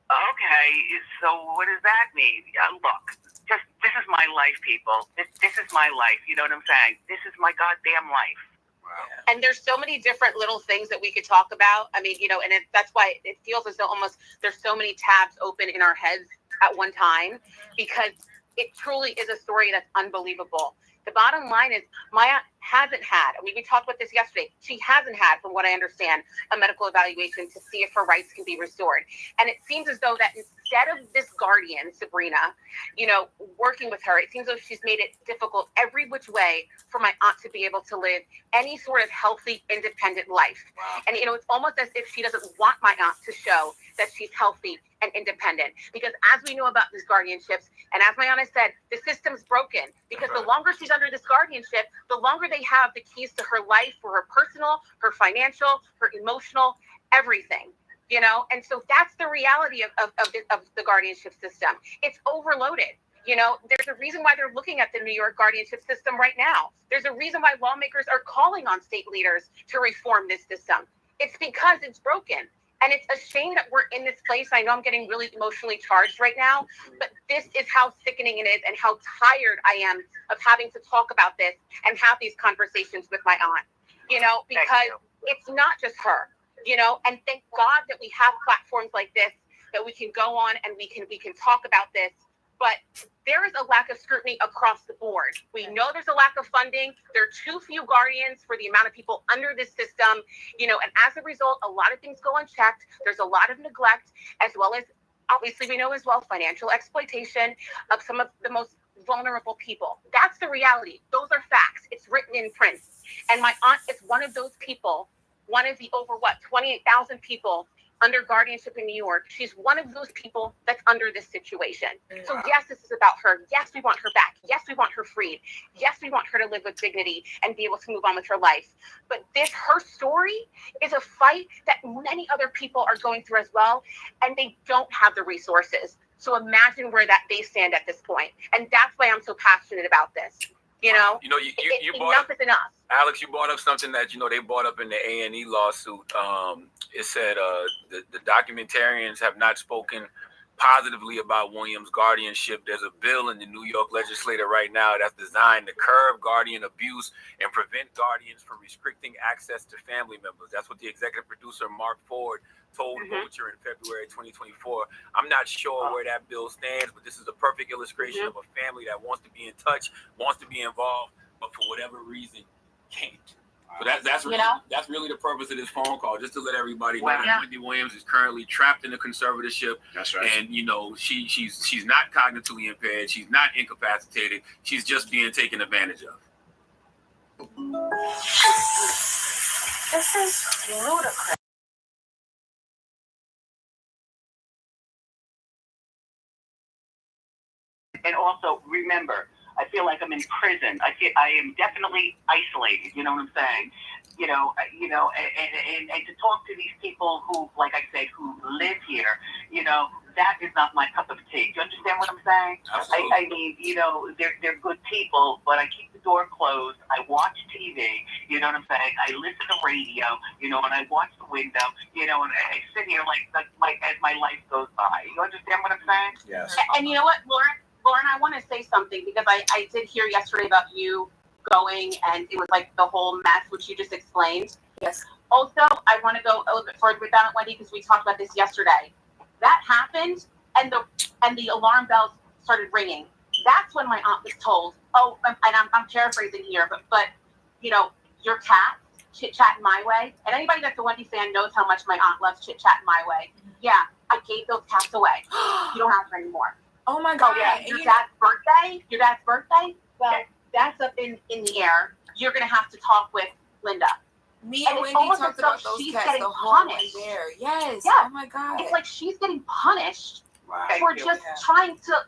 okay, so what does that mean? Look, this is my life, people. This is my life. You know what I'm saying? This is my goddamn life. Wow. And there's so many different little things that we could talk about. I mean, and that's why it feels as though almost there's so many tabs open in our heads at one time, because it truly is a story that's unbelievable. The bottom line is Maya hasn't had, we talked about this yesterday, she hasn't had, from what I understand, a medical evaluation to see if her rights can be restored. And it seems as though that instead of this guardian, Sabrina, working with her, it seems as though she's made it difficult every which way for my aunt to be able to live any sort of healthy, independent life. Wow. And, it's almost as if she doesn't want my aunt to show that she's healthy and independent. Because as we know about these guardianships, and as my aunt has said, the system's broken. Because the longer she's under this guardianship, the longer they have the keys to her life, for her personal, her financial, her emotional, everything. And so that's the reality of the guardianship system. It's overloaded. There's a reason why they're looking at the New York guardianship system right now. There's a reason why lawmakers are calling on state leaders to reform this system. It's because it's broken. And it's a shame that we're in this place. I know I'm getting really emotionally charged right now, but this is how sickening it is and how tired I am of having to talk about this and have these conversations with my aunt, because it's not just her, and thank God that we have platforms like this that we can go on and we can talk about this. But there is a lack of scrutiny across the board. We know there's a lack of funding. There are too few guardians for the amount of people under this system, and as a result, a lot of things go unchecked. There's a lot of neglect, as well as, obviously, we know as well, financial exploitation of some of the most vulnerable people. That's the reality. Those are facts. It's written in print. And my aunt is one of those people, one of the over 28,000 people under guardianship in New York. She's one of those people that's under this situation. Wow. So yes, this is about her. Yes, we want her back. Yes, we want her freed. Yes, we want her to live with dignity and be able to move on with her life. But her story is a fight that many other people are going through as well, and they don't have the resources. So imagine where that they stand at this point. And that's why I'm so passionate about this. You enough is enough. Alex, you brought up something that they brought up in the A&E lawsuit. It said the documentarians have not spoken positively about Williams' guardianship. There's a bill in the New York legislature right now that's designed to curb guardian abuse and prevent guardians from restricting access to family members. That's what the executive producer Mark Ford told Vulture in February 2024. I'm not sure where that bill stands, but this is a perfect illustration of a family that wants to be in touch, wants to be involved, but for whatever reason can't. So that's really, that's really the purpose of this phone call, just to let everybody know that Wendy Williams is currently trapped in a conservatorship. That's right. And she's not cognitively impaired. She's not incapacitated. She's just being taken advantage of. This is ludicrous. And also, remember, I feel like I'm in prison. I am definitely isolated. You know what I'm saying? And to talk to these people who, like I said, who live here, that is not my cup of tea. Do you understand what I'm saying? Absolutely. I mean, they're good people, but I keep the door closed. I watch TV. You know what I'm saying? I listen to radio. And I watch the window. And I sit here as my life goes by. You understand what I'm saying? Yes. And you know what, Lauren, I want to say something because I did hear yesterday about you going and it was like the whole mess, which you just explained. Yes. Also, I want to go a little bit further with that, Wendy, because we talked about this yesterday. That happened, and the alarm bells started ringing. That's when my aunt was told, "Oh," and I'm paraphrasing here, but your cats chit-chatting my way. And anybody that's a Wendy fan knows how much my aunt loves chit-chatting my way. Yeah, I gave those cats away. You don't have them anymore. Oh my God! Oh yeah, your dad's birthday. Well, that's up in the air. You're gonna have to talk with Linda. Me and Wendy talked about those cats the whole way there. Yes. Yeah. Oh my God. It's like she's getting punished Right. for just trying to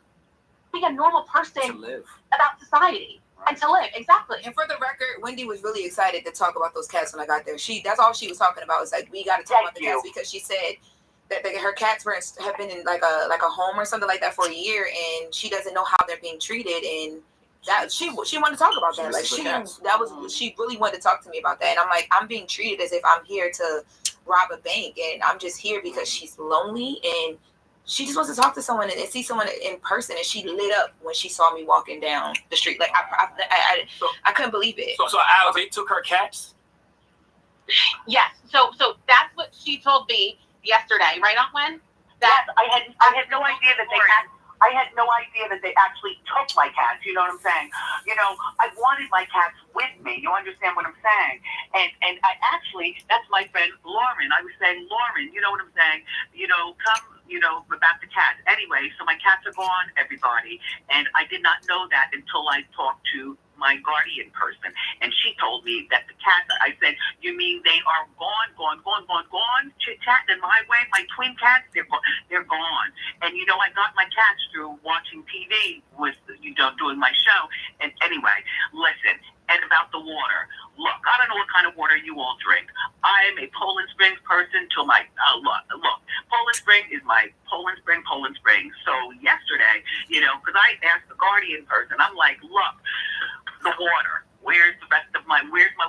be a normal person To live. about society and to live. Exactly. And for the record, Wendy was really excited to talk about those cats when I got there. That's all she was talking about. Was like, we got to talk about the cats because she said that her cats have been in like a home or something like that for a year, and she doesn't know how they're being treated, and that she wanted to talk about that. Like she really wanted to talk to me about that, and I'm like, I'm being treated as if I'm here to rob a bank, and I'm just here because she's lonely and she just wants to talk to someone and see someone in person. And she lit up when she saw me walking down the street. Like I couldn't believe it. So Alex, they took her cats? Yes. So that's what she told me yesterday, right, Aunt Wen? Yes, I had no idea that they had. I had no idea that they actually took my cats. You know what I'm saying? I wanted my cats with me. You understand what I'm saying? And I actually, that's my friend Lauren. I was saying, Lauren, you know what I'm saying? Come, about the cats. Anyway, so my cats are gone, everybody. And I did not know that until I talked to my guardian person. And she told me that the cats, I said, you mean they are gone, chit-chatting in my way? My twin cats, they're gone. And, I got my cats through watching TV with, doing my show. And anyway, listen, and about the water. Look, I don't know what kind of water you all drink. I am a Poland Springs person till my, look, Poland Spring is my Poland Spring. So yesterday, because I asked the guardian person, I'm like, look, the water. Where's my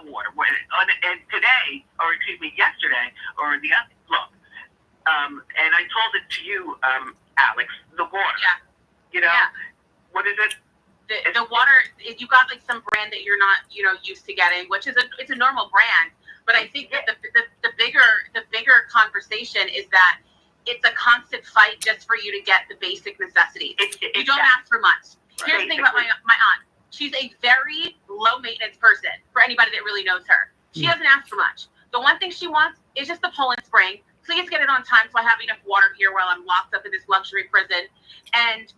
water? And today, or excuse me, yesterday, or and I told it to you, Alex, the water. Yeah. What is it? The water, you got like some brand that you're not, used to getting, which is it's a normal brand. But I think that the bigger conversation is that it's a constant fight just for you to get the basic necessities. You don't ask for much. Here's the thing about my aunt. She's a very low maintenance person for anybody that really knows her. She doesn't ask for much. The one thing she wants is just the Poland Spring. Please get it on time so I have enough water here while I'm locked up in this luxury prison. And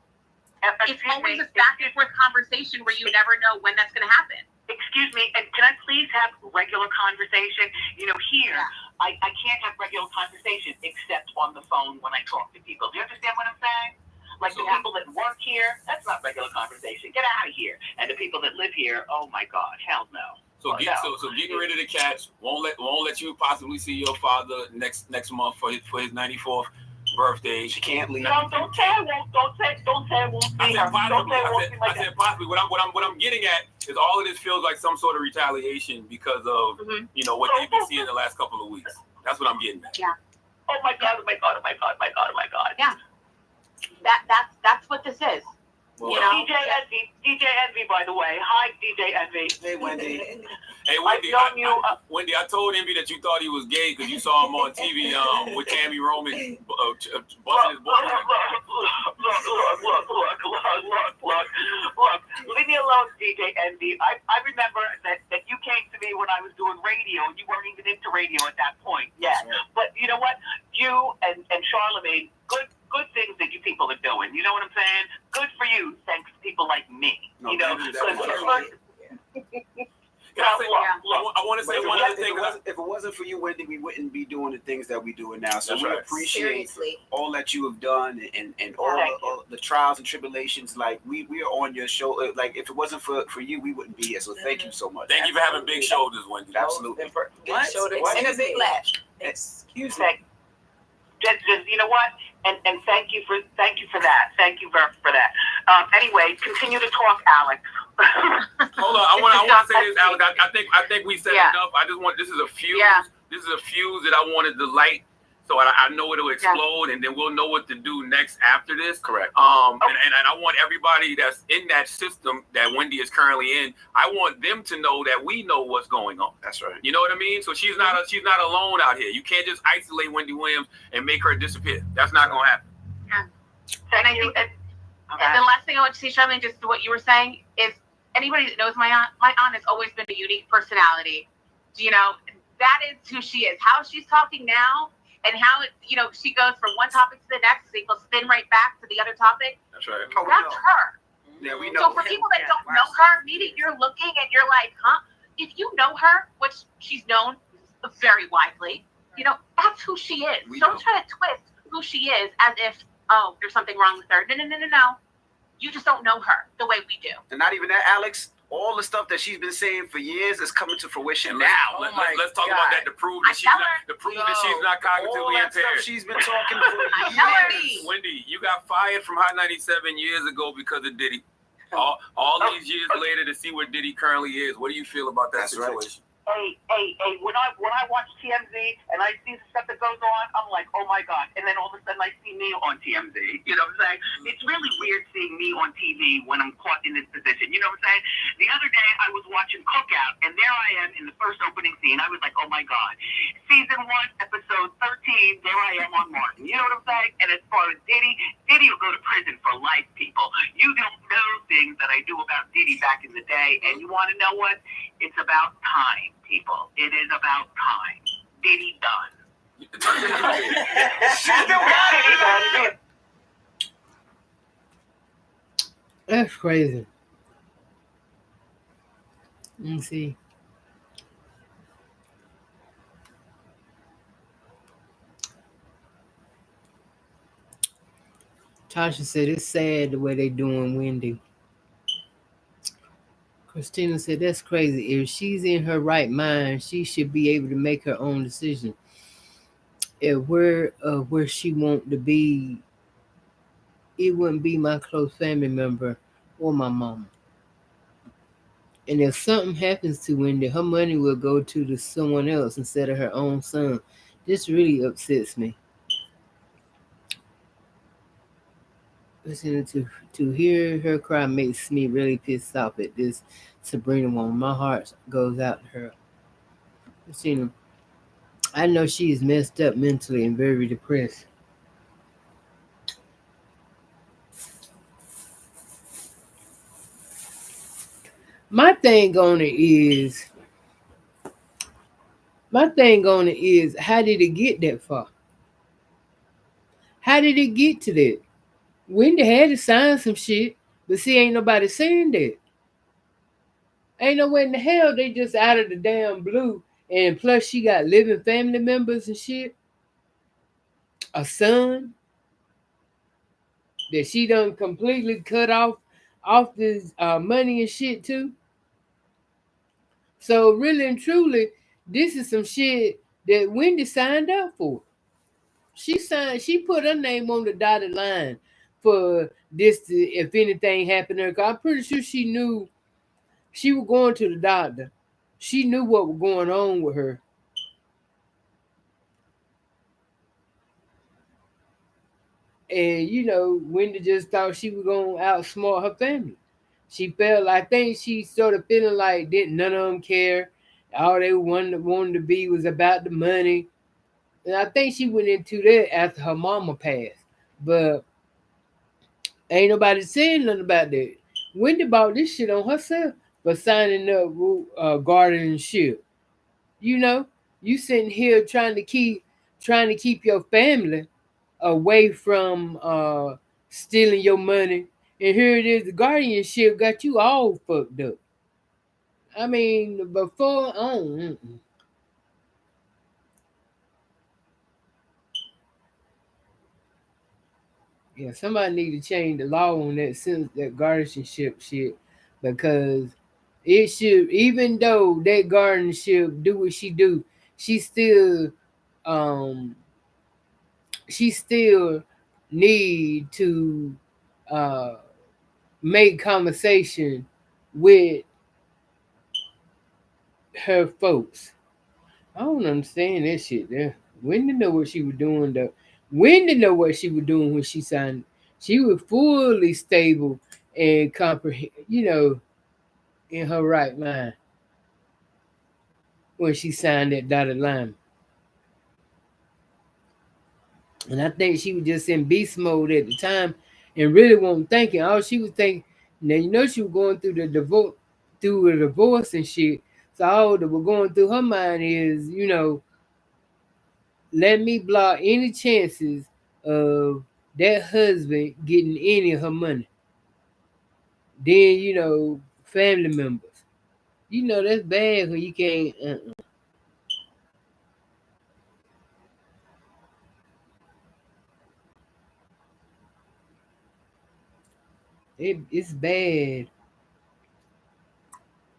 it's always a back and forth conversation where you never know when that's going to happen. Excuse me, and can I please have regular conversation? Here, I can't have regular conversation except on the phone when I talk to people. Do you understand what I'm saying? Like the people that work here, that's not regular conversation. Get out of here. And the people that live here, oh my God, hell no. So getting rid of the cats won't let you possibly see your father next month for his 94th birthday. She can't leave. No, don't say I won't. Don't say I won't see her. I said possibly. What I'm getting at is all of this feels like some sort of retaliation because of what they've been seeing the last couple of weeks. That's what I'm getting at. Yeah. Oh my God! Yeah. That's what this is. Well, DJ Envy, by the way. Hi, DJ Envy. Hey, Wendy. Hey, Wendy. Wendy, I told Envy that you thought he was gay because you saw him on TV with Tammy Roman busting his balls. Look. Leave me alone, DJ Envy. I remember that you came to me when when I was doing radio, and you weren't even into radio at that point yet. Right. But you know what? You and Charlemagne, good things that you people are doing. You know what I'm saying? Good for you, thanks to people like me. No, you know, I want to say one other thing. If it wasn't for you, Wendy, we wouldn't be doing the things that we're doing now. So we appreciate all that you have done and all the trials and tribulations. Like we are on your show. Like if it wasn't for you, we wouldn't be here. So thank you so much. Thank you for having big shoulders, Wendy. Absolutely. Big shoulders and a big laugh. Excuse me. Just you know what? And thank you for that. Thank you for that. Anyway, continue to talk, Alex. Hold on, I want to say this, Alex. I think we said enough. I just want this is a fuse. Yeah. This is a fuse that I wanted to light, so I know it'll explode, and then we'll know what to do next after this. Correct. And I want everybody that's in that system that Wendy is currently in. I want them to know that we know what's going on. That's right. You know what I mean? So she's not alone out here. You can't just isolate Wendy Williams and make her disappear. That's not gonna happen. Yeah. And I think that the last thing I want to say, Charlemagne, just what you were saying is anybody that knows my aunt has always been a unique personality. You know, that is who she is. How she's talking now and how she goes from one topic to the next, so will spin right back to the other topic. That's right. That's her. Yeah, we know. So for people that don't know her, maybe you're looking and you're like, huh? If you know her, which she's known very widely, that's who she is. Don't try to twist who she is as if, there's something wrong with her. No. You just don't know her the way we do. And not even that, Alex. All the stuff that she's been saying for years is coming to fruition now. Let's talk about that to prove that she's not cognitively impaired. She's been talking for years. Wendy, you got fired from Hot 97 years ago because of Diddy. All these years later to see where Diddy currently is. What do you feel about that situation? Hey, when I watch TMZ and I see the stuff that goes on, I'm like, oh my God. And then all of a sudden I see me on TMZ. You know what I'm saying? It's really weird seeing me on TV when I'm caught in this position. You know what I'm saying? The other day I was watching Cookout and there I am in the first opening scene. I was like, oh my God. Season 1, episode 13, there I am on Martin. You know what I'm saying? And as far as Diddy will go to prison for life, people. You don't know things that I do about Diddy back in the day. And you want to know what? It's about time, people. It is about time. Diddy done. That's crazy. Let me see. Tasha said it's sad the way they doing Wendy. Christina said that's crazy. If she's in her right mind, she should be able to make her own decision. If where she want to be, it wouldn't be my close family member or my mama. And if something happens to Wendy, her money will go to someone else instead of her own son. This really upsets me. Listening to hear her cry makes me really pissed off at this Sabrina woman. My heart goes out to her. Christina, I know she is messed up mentally and very depressed. My thing on it is, how did it get that far? How did it get to that? Wendy had to sign some shit, but see, ain't nobody saying that. Ain't no way in the hell they just out of the damn blue. And plus, she got living family members and shit. A son that she done completely cut off this money and shit too. So really and truly, this is some shit that Wendy signed up for. She put her name on the dotted line for this to, if anything happened to her. 'Cause I'm pretty sure she knew she was going to the doctor. She knew what was going on with her. And, Wendy just thought she was going to outsmart her family. She felt, I think she started feeling like none of them care. All they wanted to be was about the money. And I think she went into that after her mama passed. But ain't nobody saying nothing about that. Wendy bought this shit on herself for signing up guardianship. You know, you sitting here trying to keep your family away from stealing your money, and here it is, the guardianship got you all fucked up. I mean, before on. Yeah, somebody need to change the law on that guardianship shit, because it should, even though that guardianship do what she do, she still um she still need to uh make conversation with her folks. I don't understand that shit there. Wendy know what she was doing though. Wendy know what she was doing when she signed. She was fully stable and comprehend, in her right mind when she signed that dotted line. And I think she was just in beast mode at the time and really wasn't thinking. All she was thinking, now she was going through a divorce and shit. So all that was going through her mind is, let me block any chances of that husband getting any of her money. Then, family members. That's bad when you can't. It's bad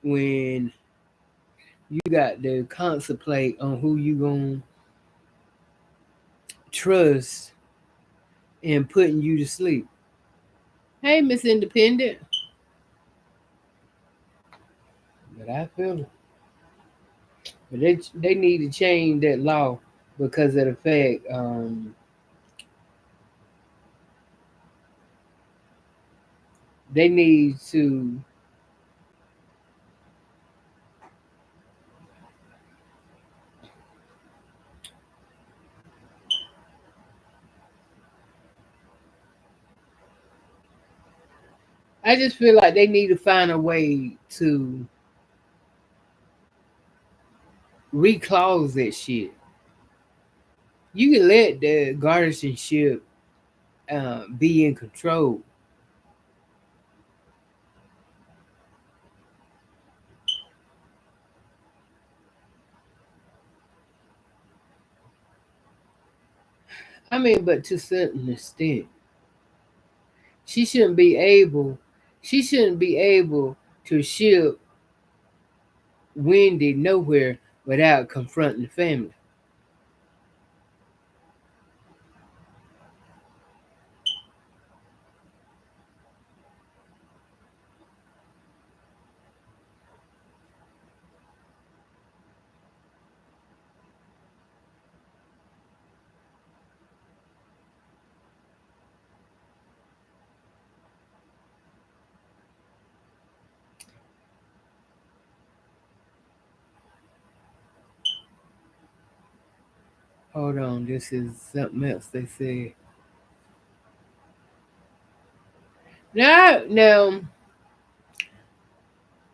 when you got to contemplate on who you gonna trust and putting you to sleep. Hey, Miss Independent. But I feel it. But they need to change that law because of the fact they need to. I just feel like they need to find a way to reclause that shit. You can let the guardianship be in control. I mean, but to a certain extent, she shouldn't be able. She shouldn't be able to ship Wendy nowhere without confronting the family. Hold on, this is something else they said. Now,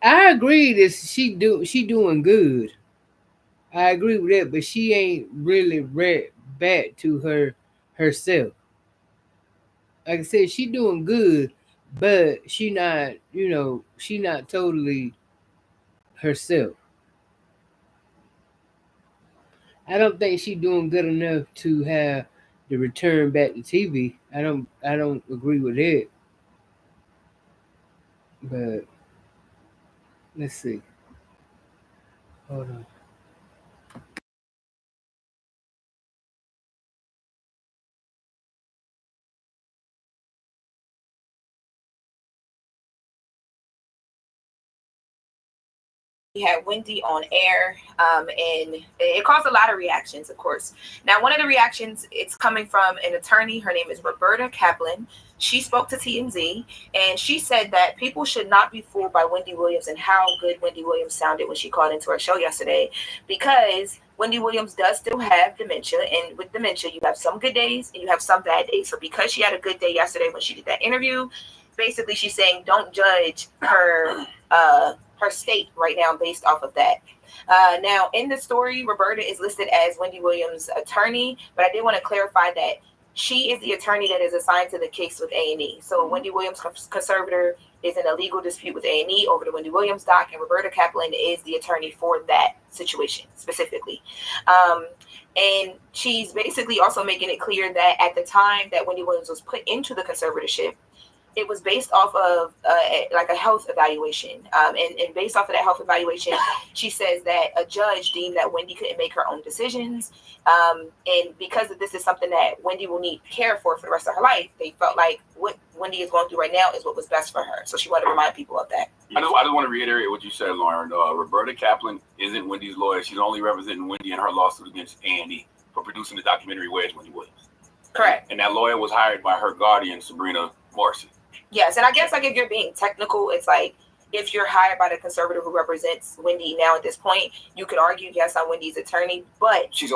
I agree that she doing good. I agree with that, but she ain't really read back to herself. Like I said, she doing good, but she not totally herself. I don't think she doing good enough to have the return back to TV. I don't agree with it. But let's see. Hold on. We had Wendy on air, and it caused a lot of reactions, of course. Now, one of the reactions, it's coming from an attorney. Her name is Roberta Kaplan. She spoke to TMZ, and she said that people should not be fooled by Wendy Williams and how good Wendy Williams sounded when she called into her show yesterday, because Wendy Williams does still have dementia, and with dementia, you have some good days and you have some bad days. So because she had a good day yesterday when she did that interview, basically she's saying don't judge her state right now based off of that. Now, in the story, Roberta is listed as Wendy Williams' attorney, but I did want to clarify that she is the attorney that is assigned to the case with A&E. So Wendy Williams, conservator, is in a legal dispute with A&E over the Wendy Williams doc, and Roberta Kaplan is the attorney for that situation specifically. And she's basically also making it clear that at the time that Wendy Williams was put into the conservatorship, it was based off of like a health evaluation. And based off of that health evaluation, she says that a judge deemed that Wendy couldn't make her own decisions. And because this is something that Wendy will need care for the rest of her life, they felt like what Wendy is going through right now is what was best for her. So she wanted to remind people of that. I just want to reiterate what you said, Lauren. Roberta Kaplan isn't Wendy's lawyer. She's only representing Wendy in her lawsuit against A&E for producing the documentary Where's Wendy Williams. Correct. And that lawyer was hired by her guardian, Sabrina Morrissey. Yes, and I guess like if you're being technical, it's like if you're hired by the conservator who represents Wendy now at this point, you could argue, yes, I'm Wendy's attorney, but she's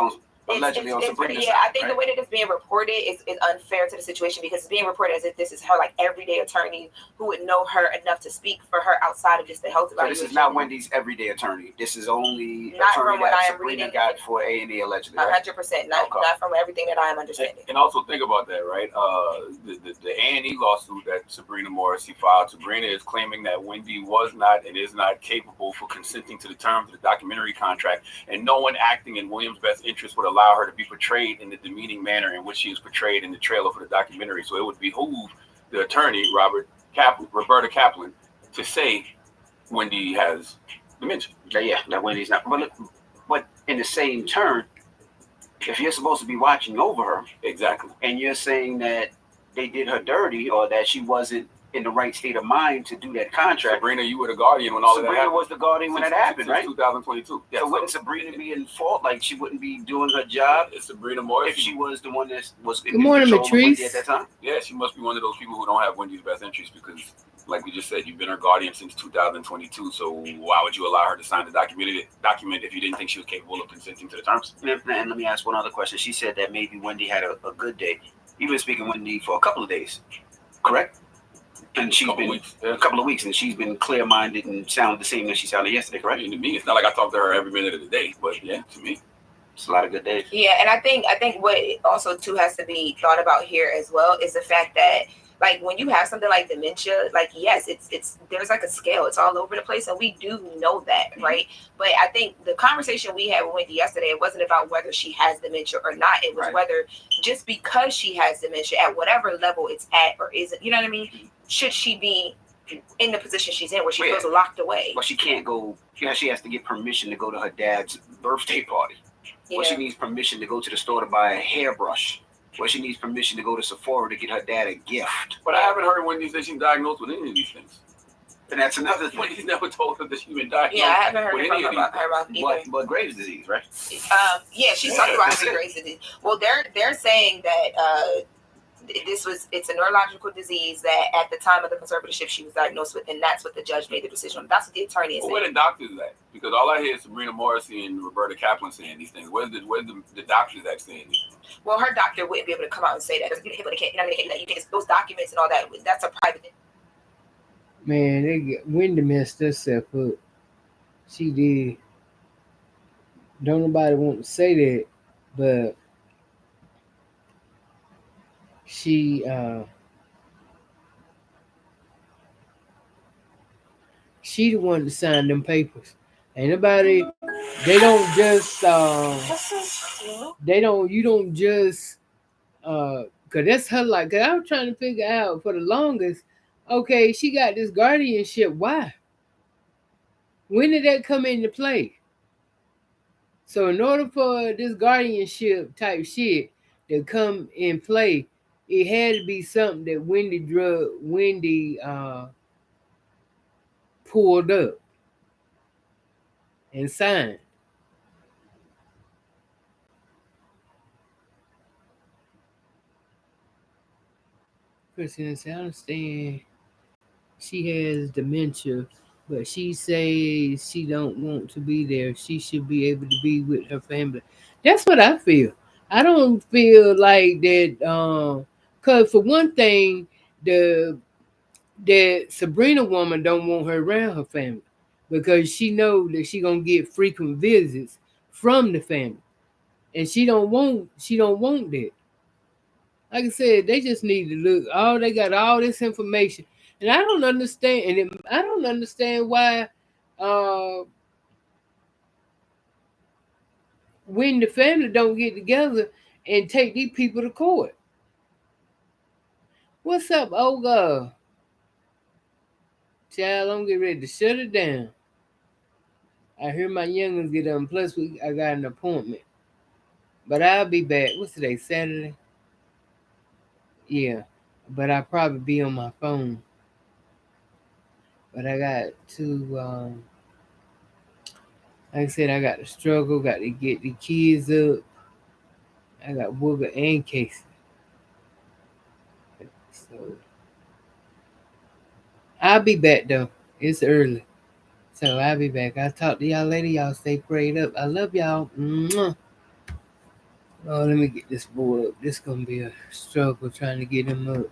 allegedly on Sabrina's side, I think right? the way that it's being reported is unfair to the situation because it's being reported as if this is her like everyday attorney who would know her enough to speak for her outside of just the health evaluation. So this is not Wendy's everyday attorney. This is only not attorney from what that I am Sabrina reading. got for A&E allegedly. 100%, not from everything that I am understanding. And also think about that, right? The A&E lawsuit that Sabrina Morrissey filed, Sabrina is claiming that Wendy was not and is not capable for consenting to the terms of the documentary contract, and no one acting in Williams' best interest would allow her to be portrayed in the demeaning manner in which she is portrayed in the trailer for the documentary. So it would behoove the attorney, Roberta Kaplan, to say Wendy has dementia. Yeah, that Wendy's not. But in the same turn, if you're supposed to be watching over her, exactly, and you're saying that they did her dirty or that she wasn't in the right state of mind to do that contract. Sabrina, you were the guardian when all of that happened. Sabrina was the guardian when that happened, right? 2022. Yeah, so wouldn't Sabrina be in fault? Like she wouldn't be doing her job? It's Sabrina Morrissey. If she was the one that was in Good morning, control of Wendy Matrice. at that time? Yeah, she must be one of those people who don't have Wendy's best interest because, like we just said, you've been her guardian since 2022. So why would you allow her to sign the document if you didn't think she was capable of consenting to the terms? And let me ask one other question. She said that maybe Wendy had a good day. You've been speaking to Wendy for a couple of days, correct? And she's been a couple of weeks, and she's been clear-minded and sounded the same as she sounded yesterday, correct? I mean, to me, it's not like I talk to her every minute of the day, but yeah, to me, it's a lot of good days. Yeah, and I think what also too has to be thought about here as well is the fact that like when you have something like dementia, like yes, it's there's like a scale, it's all over the place, and we do know that, right? But I think the conversation we had with Wendy yesterday, it wasn't about whether she has dementia or not. It was whether just because she has dementia at whatever level it's at or isn't, you know what I mean? Should she be in the position she's in where she feels locked away? Well, she can't go. She has to get permission to go to her dad's birthday party. Well, she needs permission to go to the store to buy a hairbrush. Well, she needs permission to go to Sephora to get her dad a gift. But I haven't heard Wendy say she's diagnosed with any of these things. And that's another thing. Wendy's never told her that she's been diagnosed. Yeah, I haven't heard with from her about either. But Graves' disease, right? Yeah, she's talking about having Graves' disease. Well, they're saying that it's a neurological disease that at the time of the conservatorship she was diagnosed with, and that's what the judge made the decision on. That's what the attorney is saying. Where the doctors at? Because all I hear is Sabrina Morrissey and Roberta Kaplan saying these things. Where's the doctors that saying these things? Well, her doctor wouldn't be able to come out and say that. They can't, you can't, those documents and all that, that's a private thing. Man, Wendy messed herself up. She did. Don't nobody want to say that, but she the one to sign them papers. Ain't nobody. They don't just. You don't just. Cause that's her like. Cause I was trying to figure out for the longest. Okay, she got this guardianship. Why? When did that come into play? So in order for this guardianship type shit to come in play, it had to be something that Wendy pulled up and signed. Christian said, I understand she has dementia, but she says she don't want to be there. She should be able to be with her family. That's what I feel. I don't feel like that, because for one thing, the that Sabrina woman don't want her around her family because she know that she gonna get frequent visits from the family, and she don't want that. Like I said, they just need to look. They got all this information, and I don't understand. I don't understand why, uh, when the family don't get together and take these people to court. What's up, Olga? Child, I'm getting ready to shut it down. I hear my youngins get on. Plus, I got an appointment. But I'll be back. What's today? Saturday? Yeah. But I'll probably be on my phone. But I got to, like I said, I got to struggle. Got to get the kids up. I got Wooger and Casey. So I'll be back though. It's early. So I'll be back. I'll talk to y'all later. Y'all stay prayed up. I love y'all. Mwah. Oh, let me get this boy up. This gonna be a struggle trying to get him up.